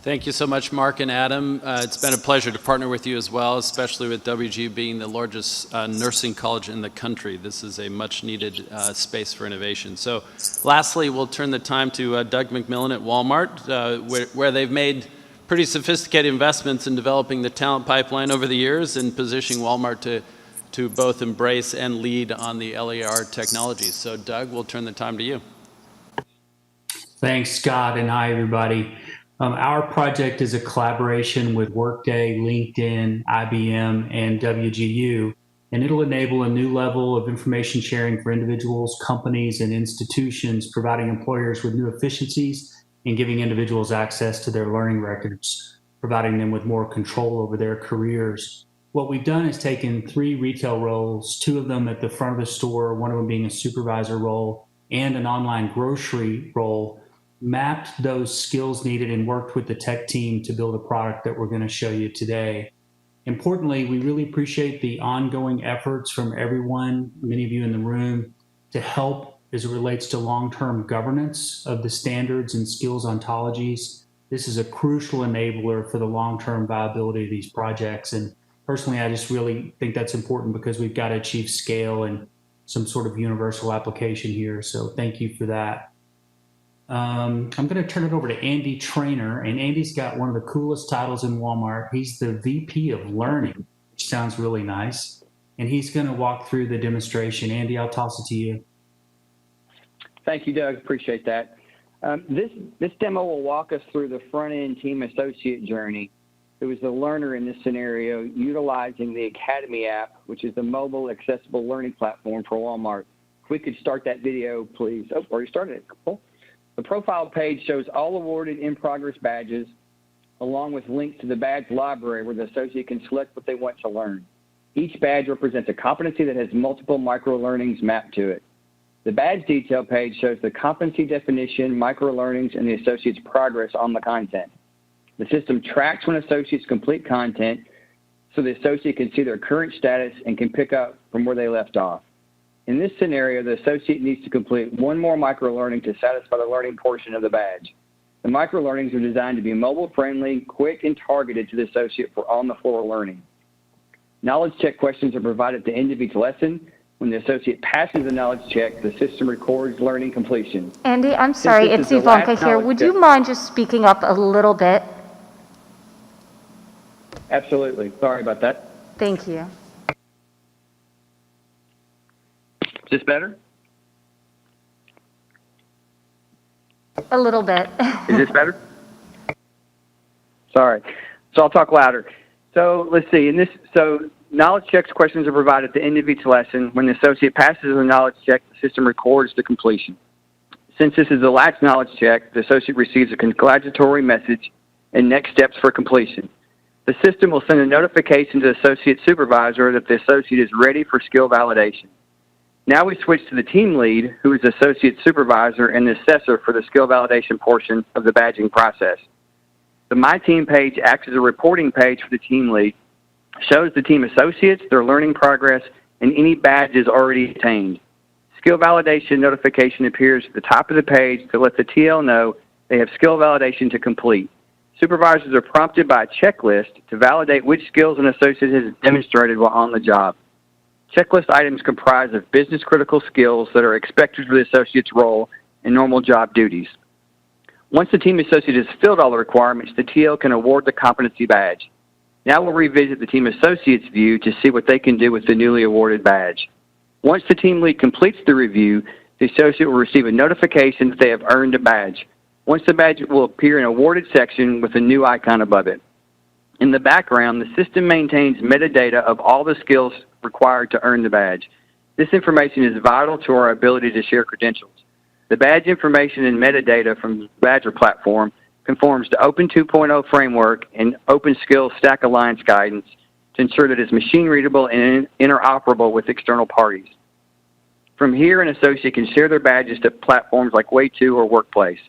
Thank you so much, Mark and Adam. It's been a pleasure to partner with you as well, especially with WGU being the largest nursing college in the country. This is a much-needed space for innovation. So lastly, we'll turn the time to Doug McMillan at Walmart, where they've made pretty sophisticated investments in developing the talent pipeline over the years and positioning Walmart to both embrace and lead on the LAR technologies. So Doug, we'll turn the time to you. Thanks, Scott, and hi, everybody. Our project is a collaboration with Workday, LinkedIn, IBM, and WGU, and it'll enable a new level of information sharing for individuals, companies, and institutions, providing employers with new efficiencies and giving individuals access to their learning records, providing them with more control over their careers. What we've done is taken 3 retail roles, 2 of them at the front of the store, one of them being a supervisor role, and an online grocery role, mapped those skills needed and worked with the tech team to build a product that we're going to show you today. Importantly, we really appreciate the ongoing efforts from everyone, many of you in the room, to help as it relates to long-term governance of the standards and skills ontologies. This is a crucial enabler for the long-term viability of these projects. And personally, I just really think that's important because we've got to achieve scale and some sort of universal application here. So thank you for that. I'm going to turn it over to Andy Trainer, and Andy's got one of the coolest titles in Walmart. He's the VP of Learning, which sounds really nice, and he's going to walk through the demonstration. Andy, I'll toss it to you. Thank you, Doug. Appreciate that. This demo will walk us through the front-end team associate journey. It was the learner in this scenario utilizing the Academy app, which is the mobile accessible learning platform for Walmart. If we could start that video, please. Oh, already started it. Cool. The profile page shows all awarded in-progress badges, along with links to the badge library where the associate can select what they want to learn. Each badge represents a competency that has multiple micro-learnings mapped to it. The badge detail page shows the competency definition, micro-learnings, and the associate's progress on the content. The system tracks when associates complete content so the associate can see their current status and can pick up from where they left off. In this scenario, the associate needs to complete one more micro-learning to satisfy the learning portion of the badge. The micro-learnings are designed to be mobile-friendly, quick, and targeted to the associate for on-the-floor learning. Knowledge check questions are provided at the end of each lesson. When the associate passes the knowledge check, the system records learning completion. Andy, I'm sorry, it's Ivanka here. Would you mind just speaking up a little bit? Absolutely. Sorry about that. Thank you. Is this better? A little bit. Is this better? Sorry. So I'll talk louder. So let's see. So knowledge checks questions are provided at the end of each lesson. When the associate passes the knowledge check, the system records the completion. Since this is a last knowledge check, the associate receives a congratulatory message and next steps for completion. The system will send a notification to the associate supervisor that the associate is ready for skill validation. Now we switch to the team lead, who is the associate supervisor and the assessor for the skill validation portion of the badging process. The My Team page acts as a reporting page for the team lead, shows the team associates, their learning progress, and any badges already attained. Skill validation notification appears at the top of the page to let the TL know they have skill validation to complete. Supervisors are prompted by a checklist to validate which skills an associate has demonstrated while on the job. Checklist items comprise of business-critical skills that are expected for the associate's role and normal job duties. Once the team associate has filled all the requirements, the TL can award the competency badge. Now we'll revisit the team associate's view to see what they can do with the newly awarded badge. Once the team lead completes the review, the associate will receive a notification that they have earned a badge. Once the badge will appear in an awarded section with a new icon above it. In the background, the system maintains metadata of all the skills required to earn the badge. This information is vital to our ability to share credentials. The badge information and metadata from the Badger platform conforms to Open 2.0 framework and Open Skills Stack Alliance guidance to ensure that it's machine readable and interoperable with external parties. From here, an associate can share their badges to platforms like Way2 or Workplace.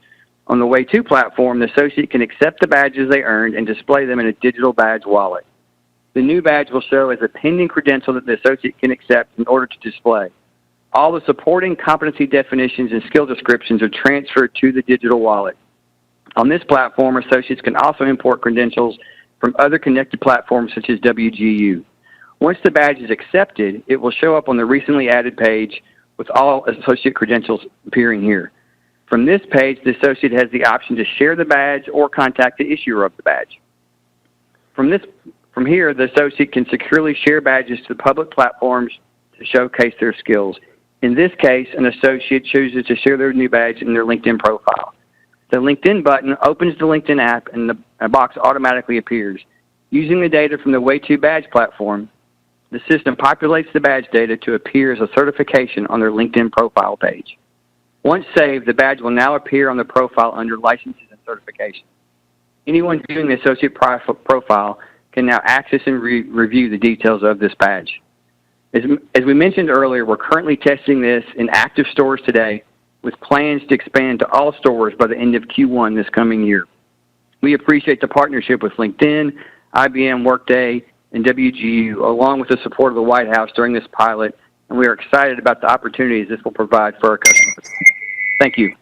On the Way2 platform, the associate can accept the badges they earned and display them in a digital badge wallet. The new badge will show as a pending credential that the associate can accept in order to display. All the supporting competency definitions and skill descriptions are transferred to the digital wallet. On this platform, associates can also import credentials from other connected platforms such as WGU. Once the badge is accepted, it will show up on the recently added page with all associate credentials appearing here. From this page, the associate has the option to share the badge or contact the issuer of the badge. From here, the associate can securely share badges to public platforms to showcase their skills. In this case, an associate chooses to share their new badge in their LinkedIn profile. The LinkedIn button opens the LinkedIn app and a box automatically appears. Using the data from the Way2 badge platform, the system populates the badge data to appear as a certification on their LinkedIn profile page. Once saved, the badge will now appear on the profile under Licenses and Certifications. Anyone viewing the associate profile can now access and review the details of this badge. As we mentioned earlier, we're currently testing this in active stores today with plans to expand to all stores by the end of Q1 this coming year. We appreciate the partnership with LinkedIn, IBM, Workday, and WGU, along with the support of the White House during this pilot, and we are excited about the opportunities this will provide for our customers. Thank you.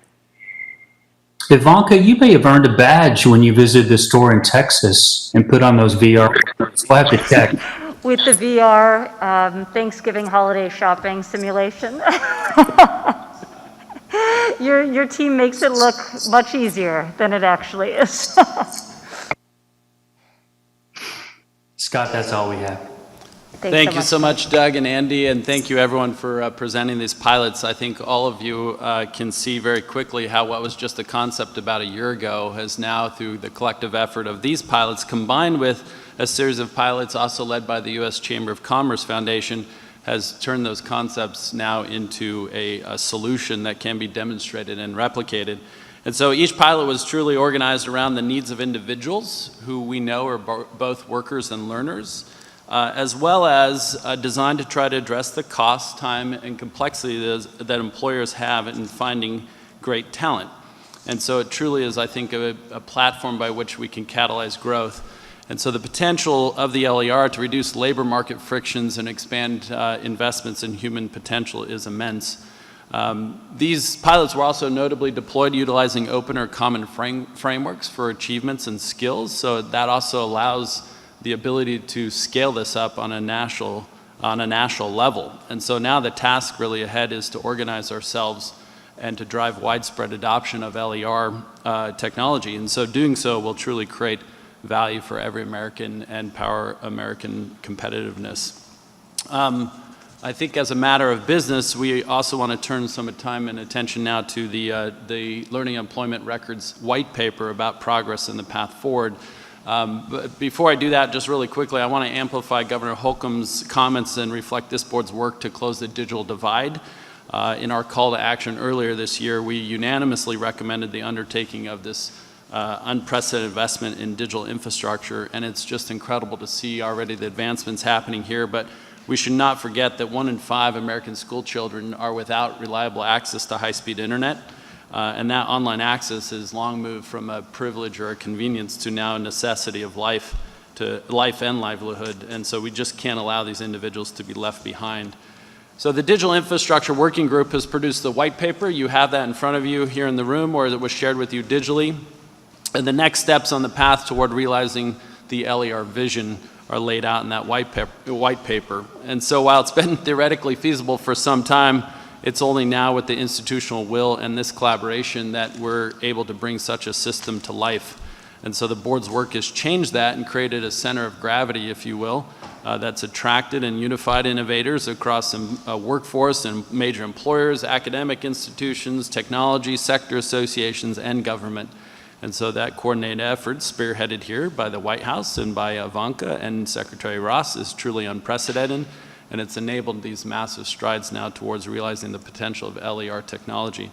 Ivanka, you may have earned a badge when you visited the store in Texas and put on those VR. We'll have to check. With the VR Thanksgiving holiday shopping simulation. Your team makes it look much easier than it actually is. Scott, that's all we have. Thank you so much, Doug and Andy, and thank you everyone for presenting these pilots. I think all of you can see very quickly how what was just a concept about a year ago has now, through the collective effort of these pilots, combined with a series of pilots also led by the U.S. Chamber of Commerce Foundation, has turned those concepts now into a solution that can be demonstrated and replicated. And so each pilot was truly organized around the needs of individuals who we know are both workers and learners, as well as designed to try to address the cost, time, and complexity that employers have in finding great talent. And so it truly is, I think, a platform by which we can catalyze growth. And so the potential of the LER to reduce labor market frictions and expand investments in human potential is immense. These pilots were also notably deployed utilizing open or common frameworks for achievements and skills, so that also allows the ability to scale this up on a national level. And so now the task really ahead is to organize ourselves and to drive widespread adoption of LER technology. And so doing so will truly create value for every American and power American competitiveness. I think as a matter of business, we also want to turn some time and attention now to the Learning Employment Records white paper about progress and the path forward. But before I do that, just really quickly, I want to amplify Governor Holcomb's comments and reflect this board's work to close the digital divide. In our call to action earlier this year, we unanimously recommended the undertaking of this unprecedented investment in digital infrastructure, and it's just incredible to see already the advancements happening here. But we should not forget that 1 in 5 American school children are without reliable access to high-speed internet. And that online access has long moved from a privilege or a convenience to now a necessity of life and livelihood. And so we just can't allow these individuals to be left behind. So the Digital Infrastructure Working Group has produced the white paper. You have that in front of you here in the room, or it was shared with you digitally. And the next steps on the path toward realizing the LER vision are laid out in that white paper. And so while it's been theoretically feasible for some time, it's only now with the institutional will and this collaboration that we're able to bring such a system to life. And so the board's work has changed that and created a center of gravity, if you will, that's attracted and unified innovators across the workforce and major employers, academic institutions, technology, sector associations, and government. And so that coordinated effort, spearheaded here by the White House and by Ivanka and Secretary Ross, is truly unprecedented, and it's enabled these massive strides now towards realizing the potential of LER technology.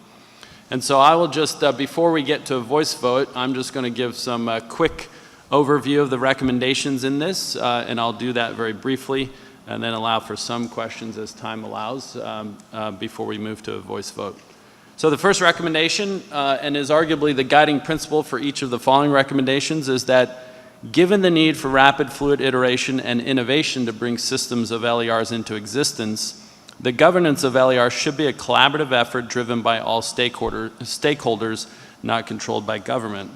And so I will just, before we get to a voice vote, I'm just going to give some quick overview of the recommendations in this, and I'll do that very briefly, and then allow for some questions as time allows before we move to a voice vote. So the first recommendation, and is arguably the guiding principle for each of the following recommendations, is that given the need for rapid fluid iteration and innovation to bring systems of LERs into existence, the governance of LER should be a collaborative effort driven by all stakeholders, not controlled by government.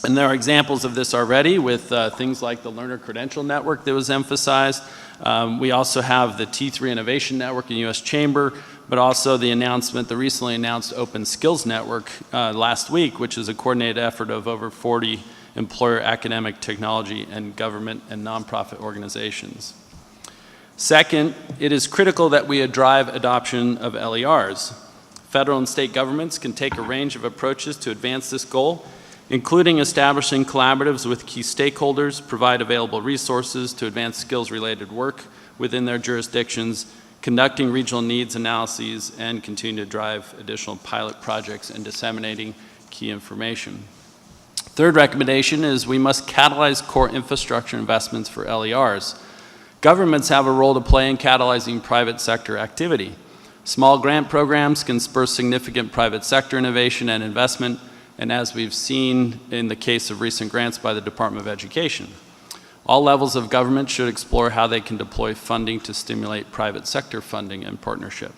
And there are examples of this already with things like the Learner Credential Network that was emphasized. We also have the T3 Innovation Network in U.S. Chamber, but also the recently announced Open Skills Network last week, which is a coordinated effort of over 40 employer, academic, technology, and government and nonprofit organizations. Second, it is critical that we drive adoption of LERs. Federal and state governments can take a range of approaches to advance this goal, including establishing collaboratives with key stakeholders, provide available resources to advance skills-related work within their jurisdictions, conducting regional needs analyses, and continue to drive additional pilot projects and disseminating key information. Third recommendation is we must catalyze core infrastructure investments for LERs. Governments have a role to play in catalyzing private sector activity. Small grant programs can spur significant private sector innovation and investment, and as we've seen in the case of recent grants by the Department of Education. All levels of government should explore how they can deploy funding to stimulate private sector funding and partnership.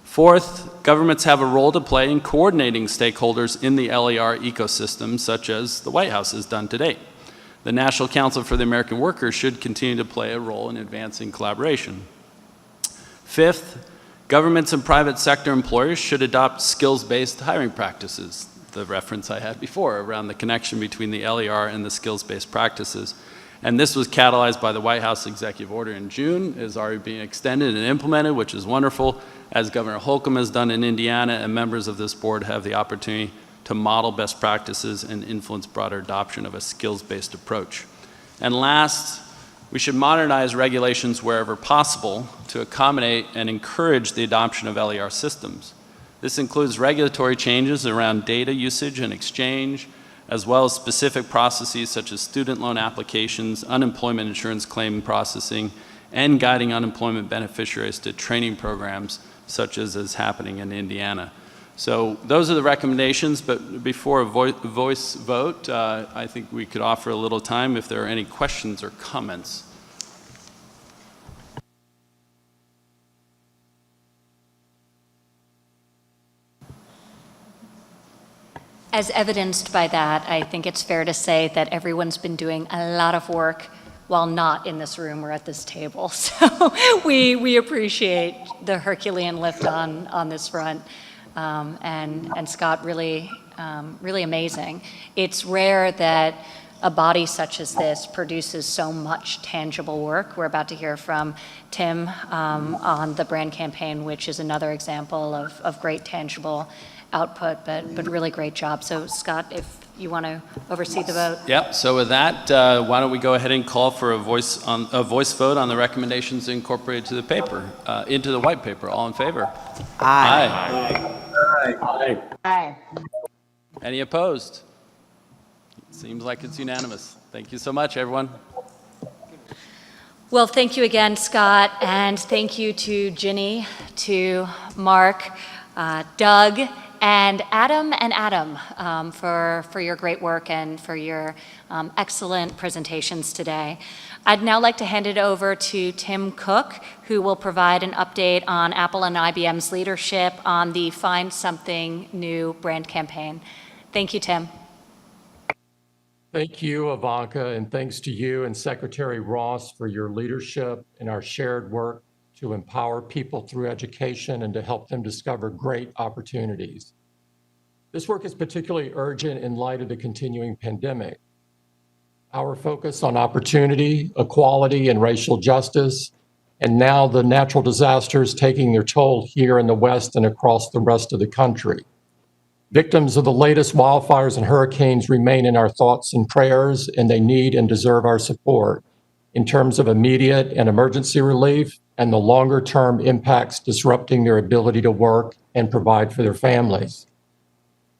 Fourth, governments have a role to play in coordinating stakeholders in the LER ecosystem, such as the White House has done to date. The National Council for the American Worker should continue to play a role in advancing collaboration. Fifth, governments and private sector employers should adopt skills-based hiring practices, the reference I had before around the connection between the LER and the skills-based practices. And this was catalyzed by the White House executive order in June, is already being extended and implemented, which is wonderful, as Governor Holcomb has done in Indiana, and members of this board have the opportunity to model best practices and influence broader adoption of a skills-based approach. And last, we should modernize regulations wherever possible to accommodate and encourage the adoption of LER systems. This includes regulatory changes around data usage and exchange, as well as specific processes such as student loan applications, unemployment insurance claim processing, and guiding unemployment beneficiaries to training programs such as is happening in Indiana. So those are the recommendations, but before a voice vote, I think we could offer a little time if there are any questions or comments. As evidenced by that, I think it's fair to say that everyone's been doing a lot of work while not in this room or at this table. So we appreciate the Herculean lift on this front. And Scott, really amazing. It's rare that a body such as this produces so much tangible work. We're about to hear from Tim on the brand campaign, which is another example of great tangible output, but really great job. So Scott, if you want to oversee the vote. Yep, so with that, why don't we go ahead and call for a voice vote on the recommendations incorporated to the paper, into the white paper. All in favor? Aye. Aye. Aye. Any opposed? Seems like it's unanimous. Thank you so much, everyone. Well, thank you again, Scott, and thank you to Ginny, to Mark, Doug, and Adam for your great work and for your excellent presentations today. I'd now like to hand it over to Tim Cook, who will provide an update on Apple and IBM's leadership on the Find Something New brand campaign. Thank you, Tim. Thank you, Ivanka, and thanks to you and Secretary Ross for your leadership in our shared work to empower people through education and to help them discover great opportunities. This work is particularly urgent in light of the continuing pandemic. Our focus on opportunity, equality, and racial justice, and now the natural disasters taking their toll here in the West and across the rest of the country. Victims of the latest wildfires and hurricanes remain in our thoughts and prayers, and they need and deserve our support in terms of immediate and emergency relief and the longer-term impacts disrupting their ability to work and provide for their families.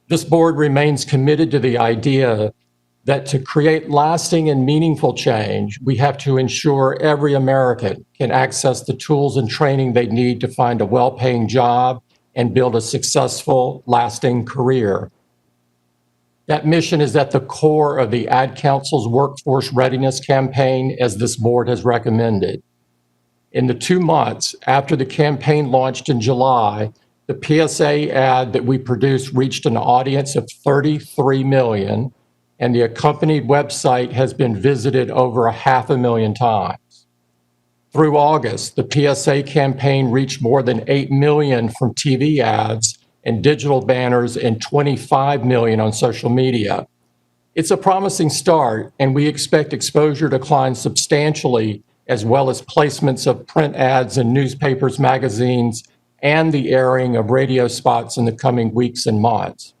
This board remains committed to the idea that to create lasting and meaningful change, we have to ensure every American can access the tools and training they need to find a well-paying job and build a successful, lasting career. That mission is at the core of the Ad Council's Workforce Readiness Campaign, as this board has recommended. In the 2 months after the campaign launched in July, the PSA ad that we produced reached an audience of 33 million, and the accompanied website has been visited over 500,000 times. Through August, the PSA campaign reached more than 8 million from TV ads and digital banners and 25 million on social media. It's a promising start, and we expect exposure to decline substantially, as well as placements of print ads in newspapers, magazines, and the airing of radio spots in the coming weeks and months.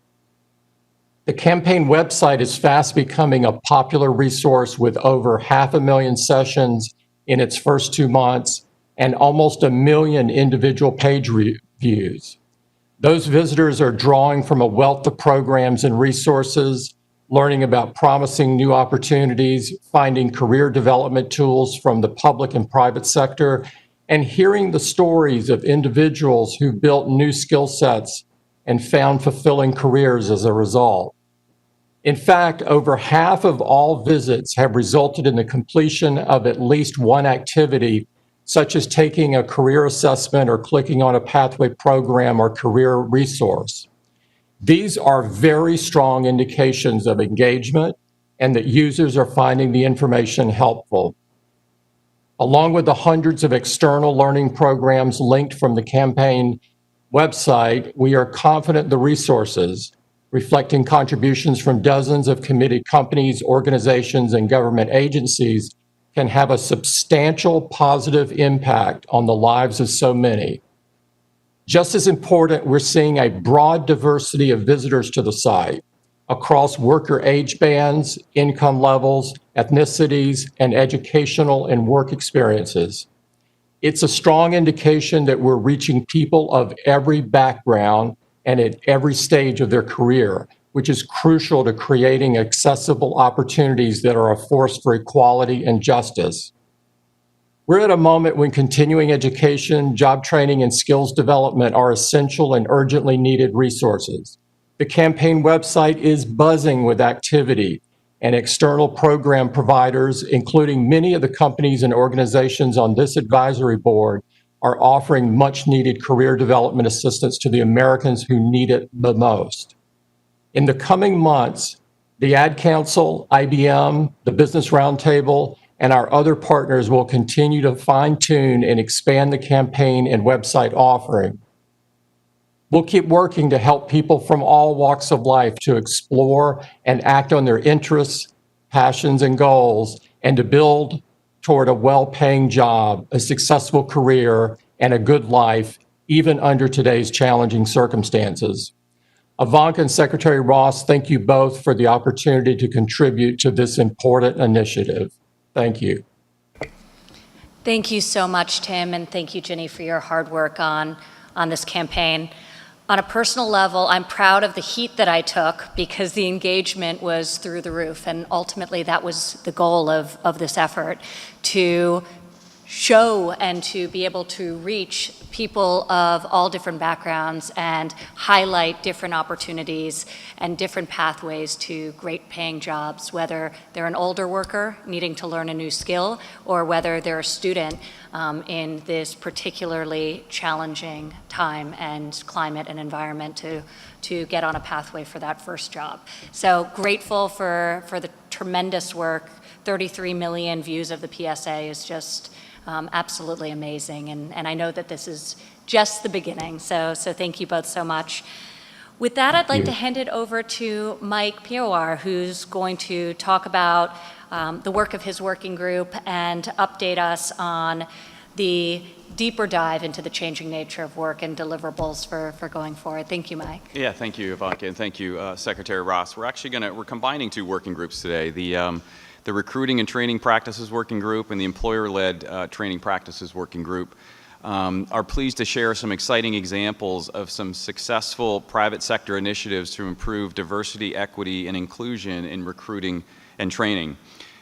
The campaign website is fast becoming a popular resource with over 500,000 sessions in its first 2 months and almost 1 million individual page views. Those visitors are drawing from a wealth of programs and resources, learning about promising new opportunities, finding career development tools from the public and private sector, and hearing the stories of individuals who built new skill sets and found fulfilling careers as a result. In fact, over half of all visits have resulted in the completion of at least one activity, such as taking a career assessment or clicking on a pathway program or career resource. These are very strong indications of engagement and that users are finding the information helpful. Along with the hundreds of external learning programs linked from the campaign website, we are confident the resources, reflecting contributions from dozens of committed companies, organizations, and government agencies, can have a substantial positive impact on the lives of so many. Just as important, we're seeing a broad diversity of visitors to the site across worker age bands, income levels, ethnicities, and educational and work experiences. It's a strong indication that we're reaching people of every background and at every stage of their career, which is crucial to creating accessible opportunities that are a force for equality and justice. We're at a moment when continuing education, job training, and skills development are essential and urgently needed resources. The campaign website is buzzing with activity, and external program providers, including many of the companies and organizations on this advisory board, are offering much needed career development assistance to the Americans who need it the most. In the coming months, the Ad Council, IBM, the Business Roundtable, and our other partners will continue to fine-tune and expand the campaign and website offering. We'll keep working to help people from all walks of life to explore and act on their interests, passions, and goals, and to build toward a well-paying job, a successful career, and a good life, even under today's challenging circumstances. Ivanka and Secretary Ross, thank you both for the opportunity to contribute to this important initiative. Thank you. Thank you so much, Tim, and thank you, Ginny, for your hard work on this campaign. On a personal level, I'm proud of the heat that I took because the engagement was through the roof, and ultimately that was the goal of this effort, to show and to be able to reach people of all different backgrounds and highlight different opportunities and different pathways to great paying jobs, whether they're an older worker needing to learn a new skill or whether they're a student in this particularly challenging time and climate and environment to get on a pathway for that first job. So grateful for the tremendous work. 33 million views of the PSA is just absolutely amazing, and I know that this is just the beginning, so thank you both so much. With that, I'd like to hand it over to Mike Piawar, who's going to talk about the work of his working group and update us on the deeper dive into the changing nature of work and deliverables for going forward. Thank you, Mike. Yeah, thank you, Ivanka, and thank you, Secretary Ross. We're combining two working groups today, the Recruiting and Training Practices Working Group and the Employer-Led Training Practices Working Group. Are pleased to share some exciting examples of some successful private sector initiatives to improve diversity, equity, and inclusion in recruiting and training.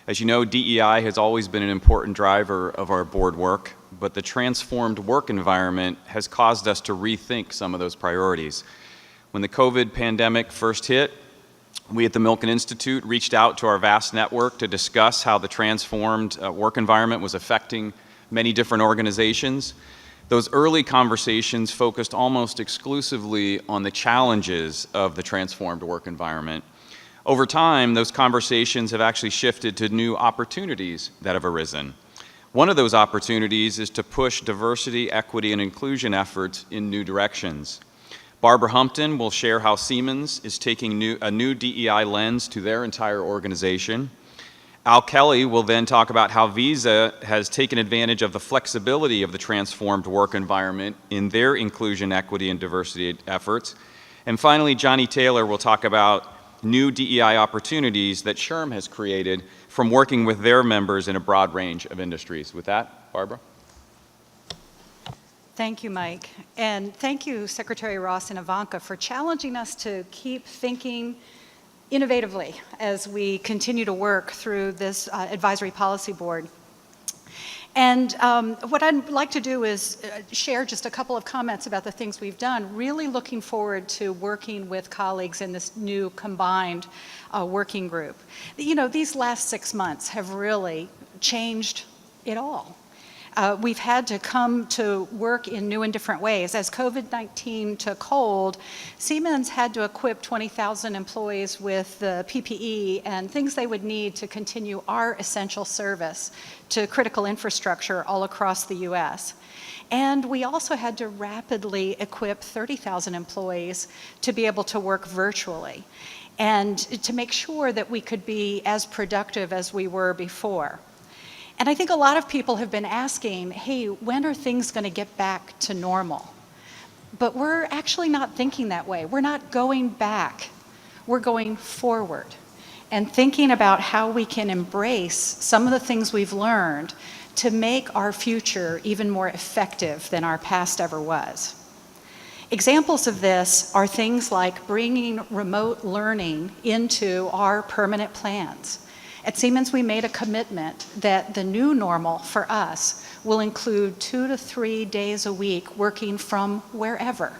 As you know, DEI has always been an important driver of our board work, but the transformed work environment has caused us to rethink some of those priorities. When the COVID pandemic first hit, we at the Milken Institute reached out to our vast network to discuss how the transformed work environment was affecting many different organizations. Those early conversations focused almost exclusively on the challenges of the transformed work environment. Over time, those conversations have actually shifted to new opportunities that have arisen. One of those opportunities is to push diversity, equity, and inclusion efforts in new directions. Barbara Humpton will share how Siemens is taking a new DEI lens to their entire organization. Al Kelly will then talk about how Visa has taken advantage of the flexibility of the transformed work environment in their inclusion, equity, and diversity efforts. And finally, Johnny Taylor will talk about new DEI opportunities that SHRM has created from working with their members in a broad range of industries. With that, Barbara. Thank you, Mike. And thank you, Secretary Ross and Ivanka, for challenging us to keep thinking innovatively as we continue to work through this advisory policy board. And what I'd like to do is share just a couple of comments about the things we've done, really looking forward to working with colleagues in this new combined working group. You know, these last 6 months have really changed it all. We've had to come to work in new and different ways. As COVID-19 took hold, Siemens had to equip 20,000 employees with the PPE and things they would need to continue our essential service to critical infrastructure all across the U.S. And we also had to rapidly equip 30,000 employees to be able to work virtually and to make sure that we could be as productive as we were before. And I think a lot of people have been asking, hey, when are things going to get back to normal? But we're actually not thinking that way. We're not going back. We're going forward and thinking about how we can embrace some of the things we've learned to make our future even more effective than our past ever was. Examples of this are things like bringing remote learning into our permanent plans. At Siemens, we made a commitment that the new normal for us will include 2 to 3 days a week working from wherever.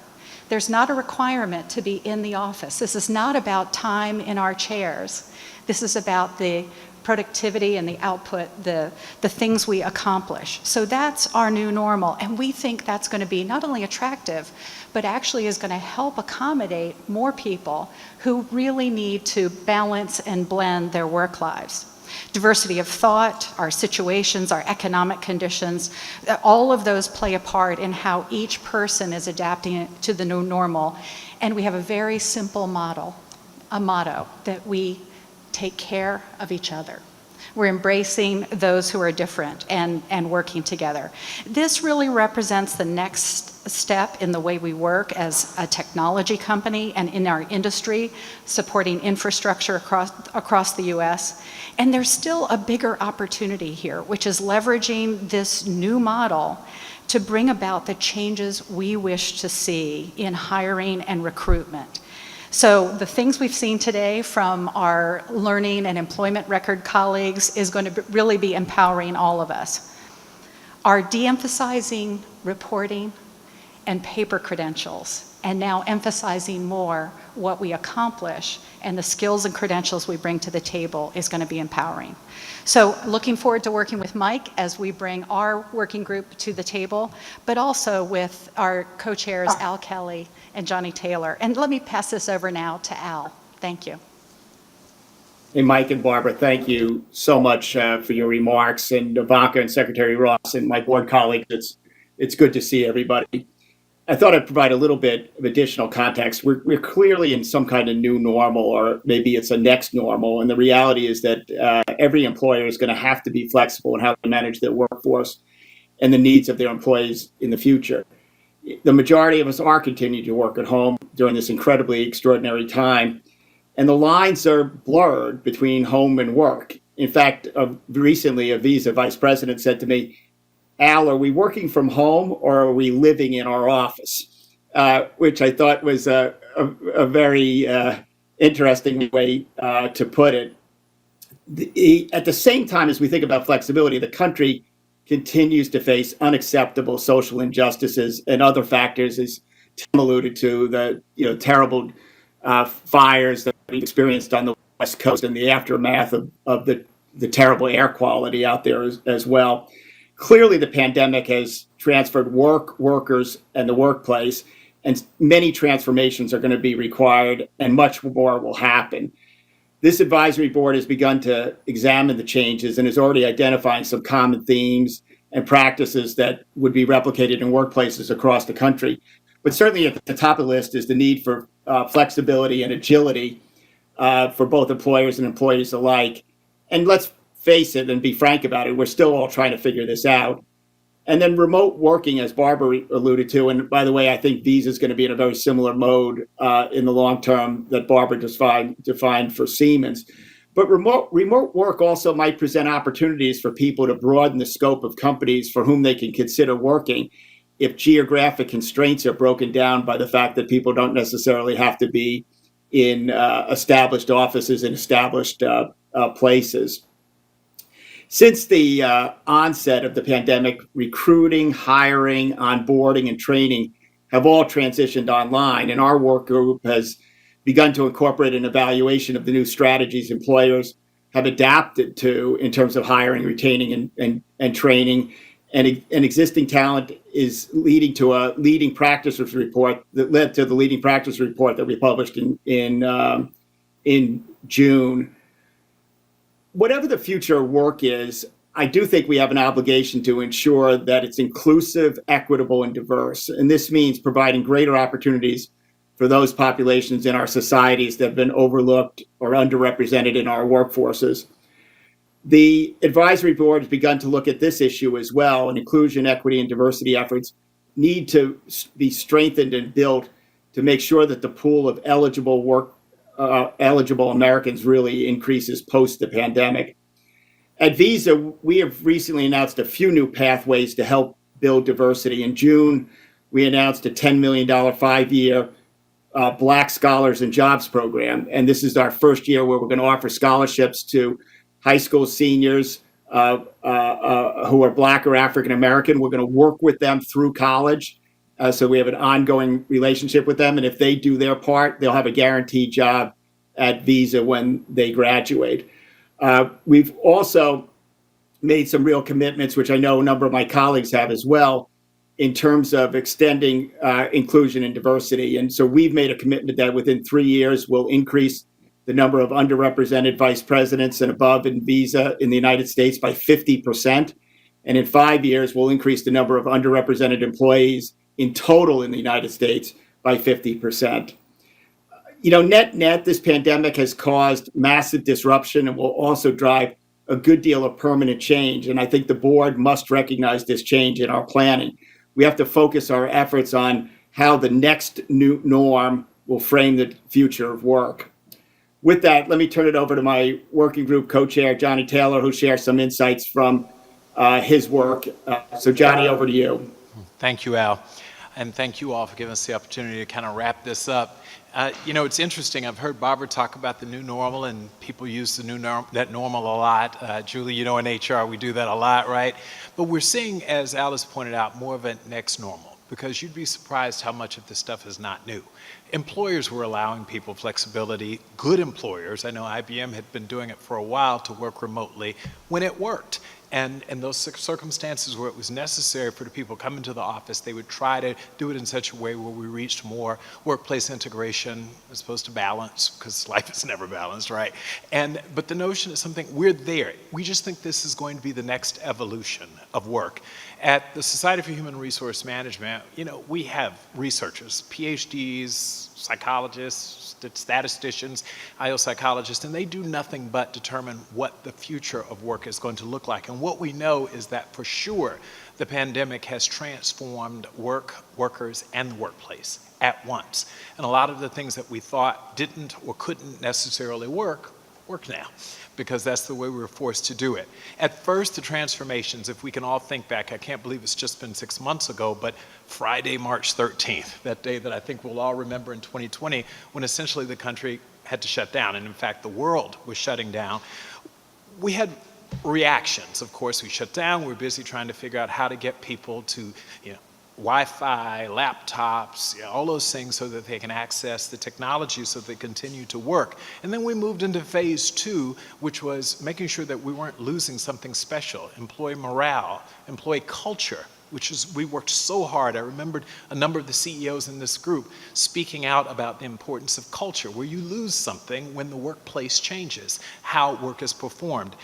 There's not a requirement to be in the office. This is not about time in our chairs. This is about the productivity and the output, the things we accomplish. So that's our new normal, and we think that's going to be not only attractive, but actually is going to help accommodate more people who really need to balance and blend their work lives. Diversity of thought, our situations, our economic conditions, all of those play a part in how each person is adapting to the new normal. And we have a very simple motto that we take care of each other. We're embracing those who are different and working together. This really represents the next step in the way we work as a technology company and in our industry, supporting infrastructure across the U.S. And there's still a bigger opportunity here, which is leveraging this new model to bring about the changes we wish to see in hiring and recruitment. So the things we've seen today from our learning and employment record colleagues is going to really be empowering all of us. Our de-emphasizing reporting and paper credentials, and now emphasizing more what we accomplish and the skills and credentials we bring to the table is going to be empowering. So looking forward to working with Mike as we bring our working group to the table, but also with our co-chairs Al Kelly and Johnny Taylor. And let me pass this over now to Al. Thank you. Hey, Mike and Barbara, thank you so much for your remarks, and Ivanka and Secretary Ross and my board colleagues. It's good to see everybody. I thought I'd provide a little bit of additional context. We're clearly in some kind of new normal, or maybe it's a next normal. And the reality is that every employer is going to have to be flexible in how to manage their workforce and the needs of their employees in the future. The majority of us are continuing to work at home during this incredibly extraordinary time. And the lines are blurred between home and work. In fact, recently, a Visa vice president said to me, "Al, are we working from home or are we living in our office?" Which I thought was a very interesting way to put it. At the same time as we think about flexibility, the country continues to face unacceptable social injustices and other factors, as Tim alluded to, the terrible fires that we experienced on the West Coast and the aftermath of the terrible air quality out there as well. Clearly, the pandemic has transferred workers, and the workplace, and many transformations are going to be required, and much more will happen. This advisory board has begun to examine the changes and is already identifying some common themes and practices that would be replicated in workplaces across the country. But certainly at the top of the list is the need for flexibility and agility for both employers and employees alike. And let's face it and be frank about it, we're still all trying to figure this out. And then remote working, as Barbara alluded to, and by the way, I think Visa is going to be in a very similar mode in the long term that Barbara defined for Siemens. But remote work also might present opportunities for people to broaden the scope of companies for whom they can consider working if geographic constraints are broken down by the fact that people don't necessarily have to be in established offices and established places. Since the onset of the pandemic, recruiting, hiring, onboarding, and training have all transitioned online, and our work group has begun to incorporate an evaluation of the new strategies employers have adapted to in terms of hiring, retaining, and training. And existing talent is leading to a leading practices report that led to the leading practice report that we published in June. Whatever the future of work is, I do think we have an obligation to ensure that it's inclusive, equitable, and diverse. And this means providing greater opportunities for those populations in our societies that have been overlooked or underrepresented in our workforces. The advisory board has begun to look at this issue as well, and inclusion, equity, and diversity efforts need to be strengthened and built to make sure that the pool of eligible Americans really increases post the pandemic. At Visa, we have recently announced a few new pathways to help build diversity. In June, we announced a $10 million 5-year Black Scholars and Jobs program. And this is our first year where we're going to offer scholarships to high school seniors who are Black or African American. We're going to work with them through college. So we have an ongoing relationship with them. And if they do their part, they'll have a guaranteed job at Visa when they graduate. We've also made some real commitments, which I know a number of my colleagues have as well, in terms of extending inclusion and diversity. And so we've made a commitment that within 3 years, we'll increase the number of underrepresented vice presidents and above in Visa in the United States by 50%. And in 5 years, we'll increase the number of underrepresented employees in total in the United States by 50%. Net, this pandemic has caused massive disruption and will also drive a good deal of permanent change. And I think the board must recognize this change in our planning. We have to focus our efforts on how the next new norm will frame the future of work. With that, let me turn it over to my working group co-chair, Johnny Taylor, who'll share some insights from his work. So Johnny, over to you. Thank you, Al. And thank you all for giving us the opportunity to kind of wrap this up. It's interesting. I've heard Barbara talk about the new normal, and people use that normal a lot. Julie, in HR, we do that a lot, right? But we're seeing, as Alice pointed out, more of a next normal, because you'd be surprised how much of this stuff is not new. Employers were allowing people flexibility, good employers. I know IBM had been doing it for a while to work remotely when it worked. And those circumstances where it was necessary for the people coming to the office, they would try to do it in such a way where we reached more workplace integration as opposed to balance, because life is never balanced, right? But the notion is something, we're there. We just think this is going to be the next evolution of work. At the Society for Human Resource Management, we have researchers, PhDs, psychologists, statisticians, IO psychologists, and they do nothing but determine what the future of work is going to look like. And what we know is that for sure, the pandemic has transformed workers, and the workplace at once. And a lot of the things that we thought didn't or couldn't necessarily work now, because that's the way we were forced to do it. At first, the transformations, if we can all think back, I can't believe it's just been 6 months ago, but Friday, March 13th, that day that I think we'll all remember in 2020, when essentially the country had to shut down, and in fact, the world was shutting down. We had reactions. Of course, we shut down. We were busy trying to figure out how to get people to, Wi-Fi, laptops, all those things so that they can access the technology so they continue to work. And then we moved into phase 2, which was making sure that we weren't losing something special, employee morale, employee culture, which is, we worked so hard. I remembered a number of the CEOs in this group speaking out about the importance of culture, where you lose something when the workplace changes, how work is performed.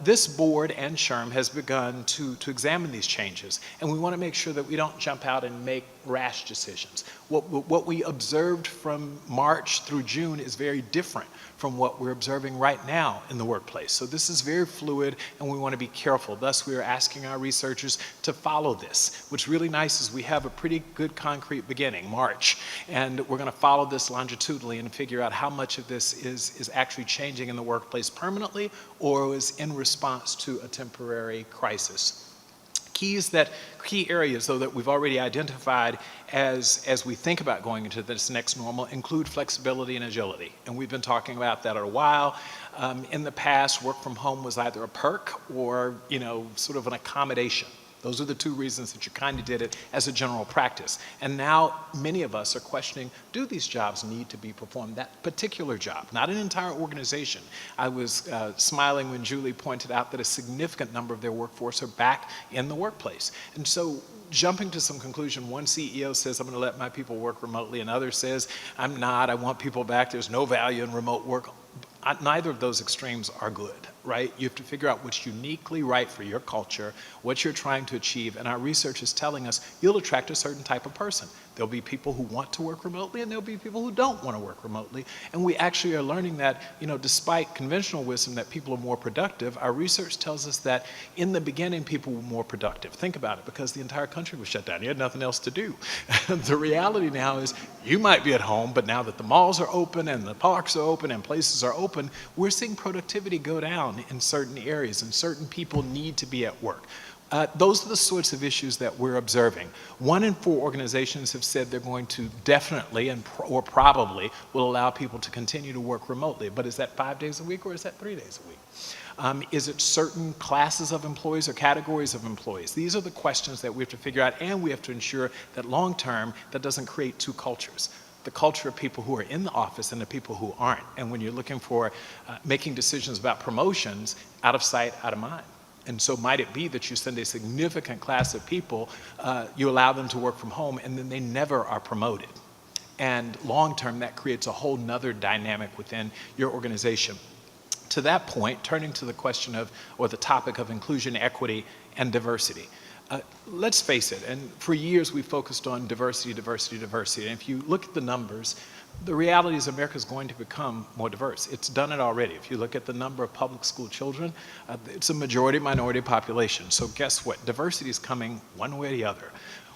This board and SHRM has begun to examine these changes, and we want to make sure that we don't jump out and make rash decisions. What we observed from March through June is very different from what we're observing right now in the workplace. So this is very fluid, and we want to be careful. Thus, we are asking our researchers to follow this. What's really nice is we have a pretty good concrete beginning, March, and we're going to follow this longitudinally and figure out how much of this is actually changing in the workplace permanently or is in response to a temporary crisis. Key areas, though, that we've already identified as we think about going into this next normal include flexibility and agility. And we've been talking about that a while. In the past, work from home was either a perk or, sort of an accommodation. Those are the two reasons that you kind of did it as a general practice. And now many of us are questioning, do these jobs need to be performed? That particular job, not an entire organization. I was smiling when Julie pointed out that a significant number of their workforce are back in the workplace. And so jumping to some conclusion, one CEO says, I'm going to let my people work remotely. Another says, I'm not, I want people back. There's no value in remote work. Neither of those extremes are good, right? You have to figure out what's uniquely right for your culture, what you're trying to achieve, and our research is telling us you'll attract a certain type of person. There'll be people who want to work remotely, and there'll be people who don't want to work remotely. And we actually are learning that, despite conventional wisdom that people are more productive, our research tells us that in the beginning, people were more productive. Think about it, because the entire country was shut down. You had nothing else to do. The reality now is you might be at home, but now that the malls are open and the parks are open and places are open, we're seeing productivity go down in certain areas, and certain people need to be at work. Those are the sorts of issues that we're observing. 1 in 4 organizations have said they're going to definitely or probably will allow people to continue to work remotely. But is that 5 days a week or is that 3 days a week? Is it certain classes of employees or categories of employees? These are the questions that we have to figure out, and we have to ensure that long term that doesn't create two cultures. The culture of people who are in the office and the people who aren't. And when you're looking for making decisions about promotions, out of sight, out of mind. And so might it be that you send a significant class of people, you allow them to work from home, and then they never are promoted. And long term, that creates a whole nother dynamic within your organization. To that point, turning to the question of, or the topic of inclusion, equity, and diversity. Let's face it, and for years we focused on diversity, diversity, diversity. And if you look at the numbers, the reality is America is going to become more diverse. It's done it already. If you look at the number of public school children, it's a majority minority population. So guess what? Diversity is coming one way or the other.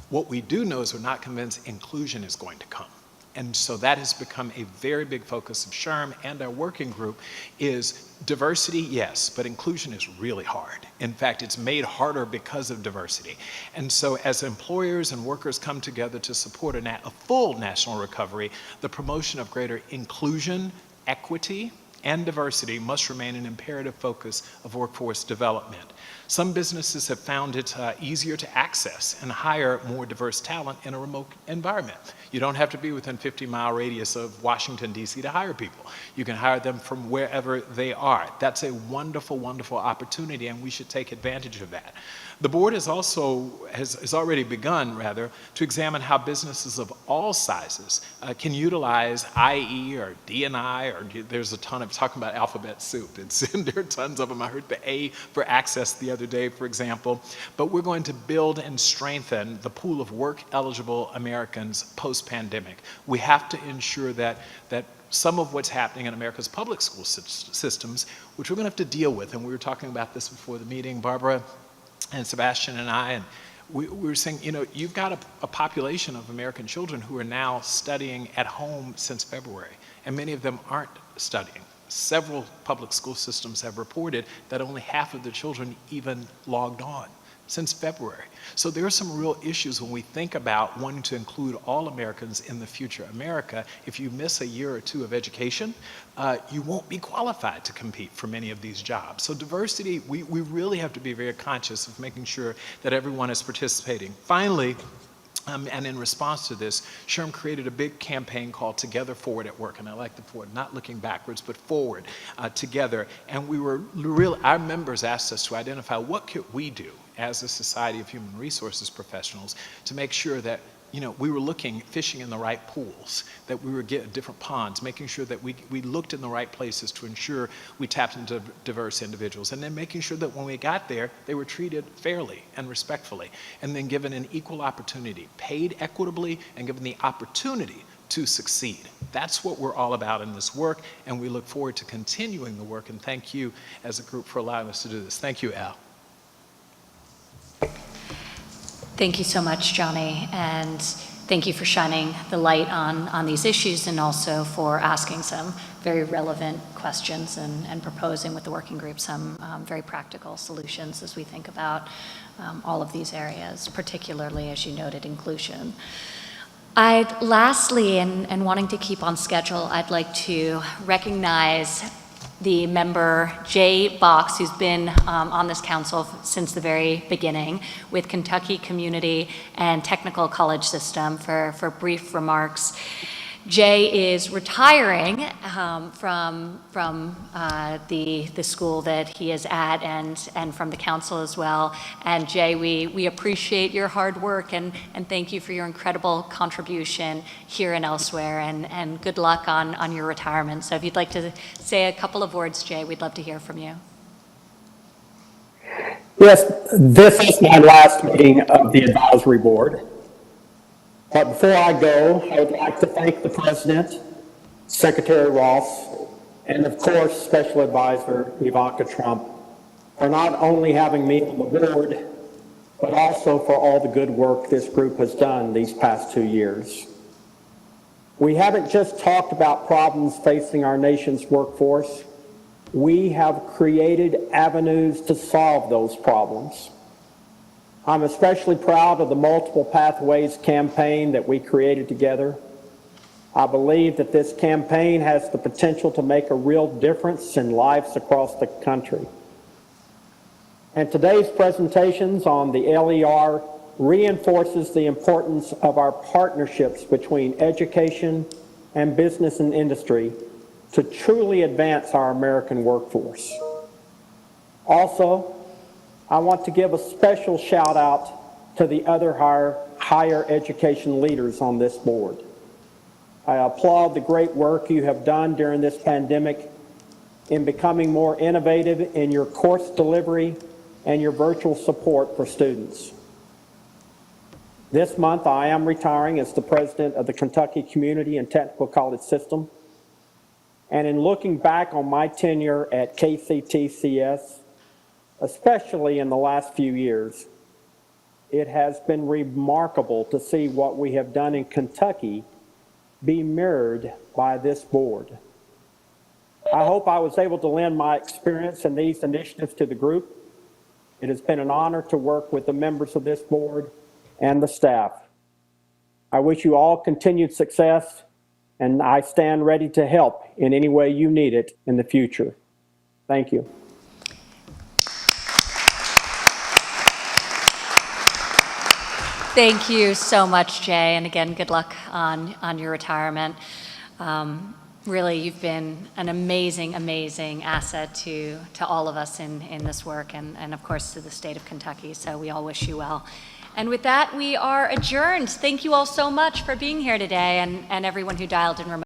What we do know is we're not convinced inclusion is going to come. And so that has become a very big focus of SHRM and our working group is diversity, yes, but inclusion is really hard. In fact, it's made harder because of diversity. And so as employers and workers come together to support a full national recovery, the promotion of greater inclusion, equity, and diversity must remain an imperative focus of workforce development. Some businesses have found it easier to access and hire more diverse talent in a remote environment. You don't have to be within 50-mile radius of Washington, D.C. to hire people. You can hire them from wherever they are. That's a wonderful, wonderful opportunity, and we should take advantage of that. The board has already begun, to examine how businesses of all sizes can utilize IE or D&I, or there's a ton of talking about alphabet soup. There are tons of them. I heard the A for access the other day, for example. But we're going to build and strengthen the pool of work-eligible Americans post-pandemic. We have to ensure that some of what's happening in America's public school systems, which we're going to have to deal with, and we were talking about this before the meeting, Barbara and Sebastian and I, and we were saying, you've got a population of American children who are now studying at home since February, and many of them aren't studying. Several public school systems have reported that only half of the children even logged on since February. So there are some real issues when we think about wanting to include all Americans in the future America. If you miss a year or two of education, you won't be qualified to compete for many of these jobs. So diversity, we really have to be very conscious of making sure that everyone is participating. Finally, and in response to this, SHRM created a big campaign called Together Forward at Work, and I like the forward, not looking backwards, but forward together. And our members asked us to identify what could we do as a Society of Human Resources professionals to make sure that we were fishing in the right pools, that we were getting different ponds, making sure that we looked in the right places to ensure we tapped into diverse individuals, and then making sure that when we got there, they were treated fairly and respectfully, and then given an equal opportunity, paid equitably, and given the opportunity to succeed. That's what we're all about in this work, and we look forward to continuing the work, and thank you as a group for allowing us to do this. Thank you, Al. Thank you so much, Johnny, and thank you for shining the light on these issues and also for asking some very relevant questions and proposing with the working group some very practical solutions as we think about all of these areas, particularly, as you noted, inclusion. Lastly, and wanting to keep on schedule, I'd like to recognize the member Jay Box, who's been on this council since the very beginning with Kentucky Community and Technical College System for brief remarks. Jay is retiring from the school that he is at and from the council as well. And Jay, we appreciate your hard work and thank you for your incredible contribution here and elsewhere, and good luck on your retirement. So if you'd like to say a couple of words, Jay, we'd love to hear from you. Yes, this is my last meeting of the advisory board. But before I go, I would like to thank the President, Secretary Ross, and of course, Special Advisor Ivanka Trump for not only having me on the board, but also for all the good work this group has done these past 2 years. We haven't just talked about problems facing our nation's workforce. We have created avenues to solve those problems. I'm especially proud of the Multiple Pathways campaign that we created together. I believe that this campaign has the potential to make a real difference in lives across the country. And today's presentations on the LER reinforces the importance of our partnerships between education and business and industry to truly advance our American workforce. Also, I want to give a special shout out to the other higher education leaders on this board. I applaud the great work you have done during this pandemic in becoming more innovative in your course delivery and your virtual support for students. This month, I am retiring as the president of the Kentucky Community and Technical College System. And in looking back on my tenure at KCTCS, especially in the last few years, it has been remarkable to see what we have done in Kentucky be mirrored by this board. I hope I was able to lend my experience in these initiatives to the group. It has been an honor to work with the members of this board and the staff. I wish you all continued success, and I stand ready to help in any way you need it in the future. Thank you. Thank you so much, Jay, and again, good luck on your retirement. Really, you've been an amazing, amazing asset to all of us in this work and of course to the state of Kentucky, so we all wish you well. And with that, we are adjourned. Thank you all so much for being here today and everyone who dialed in remote.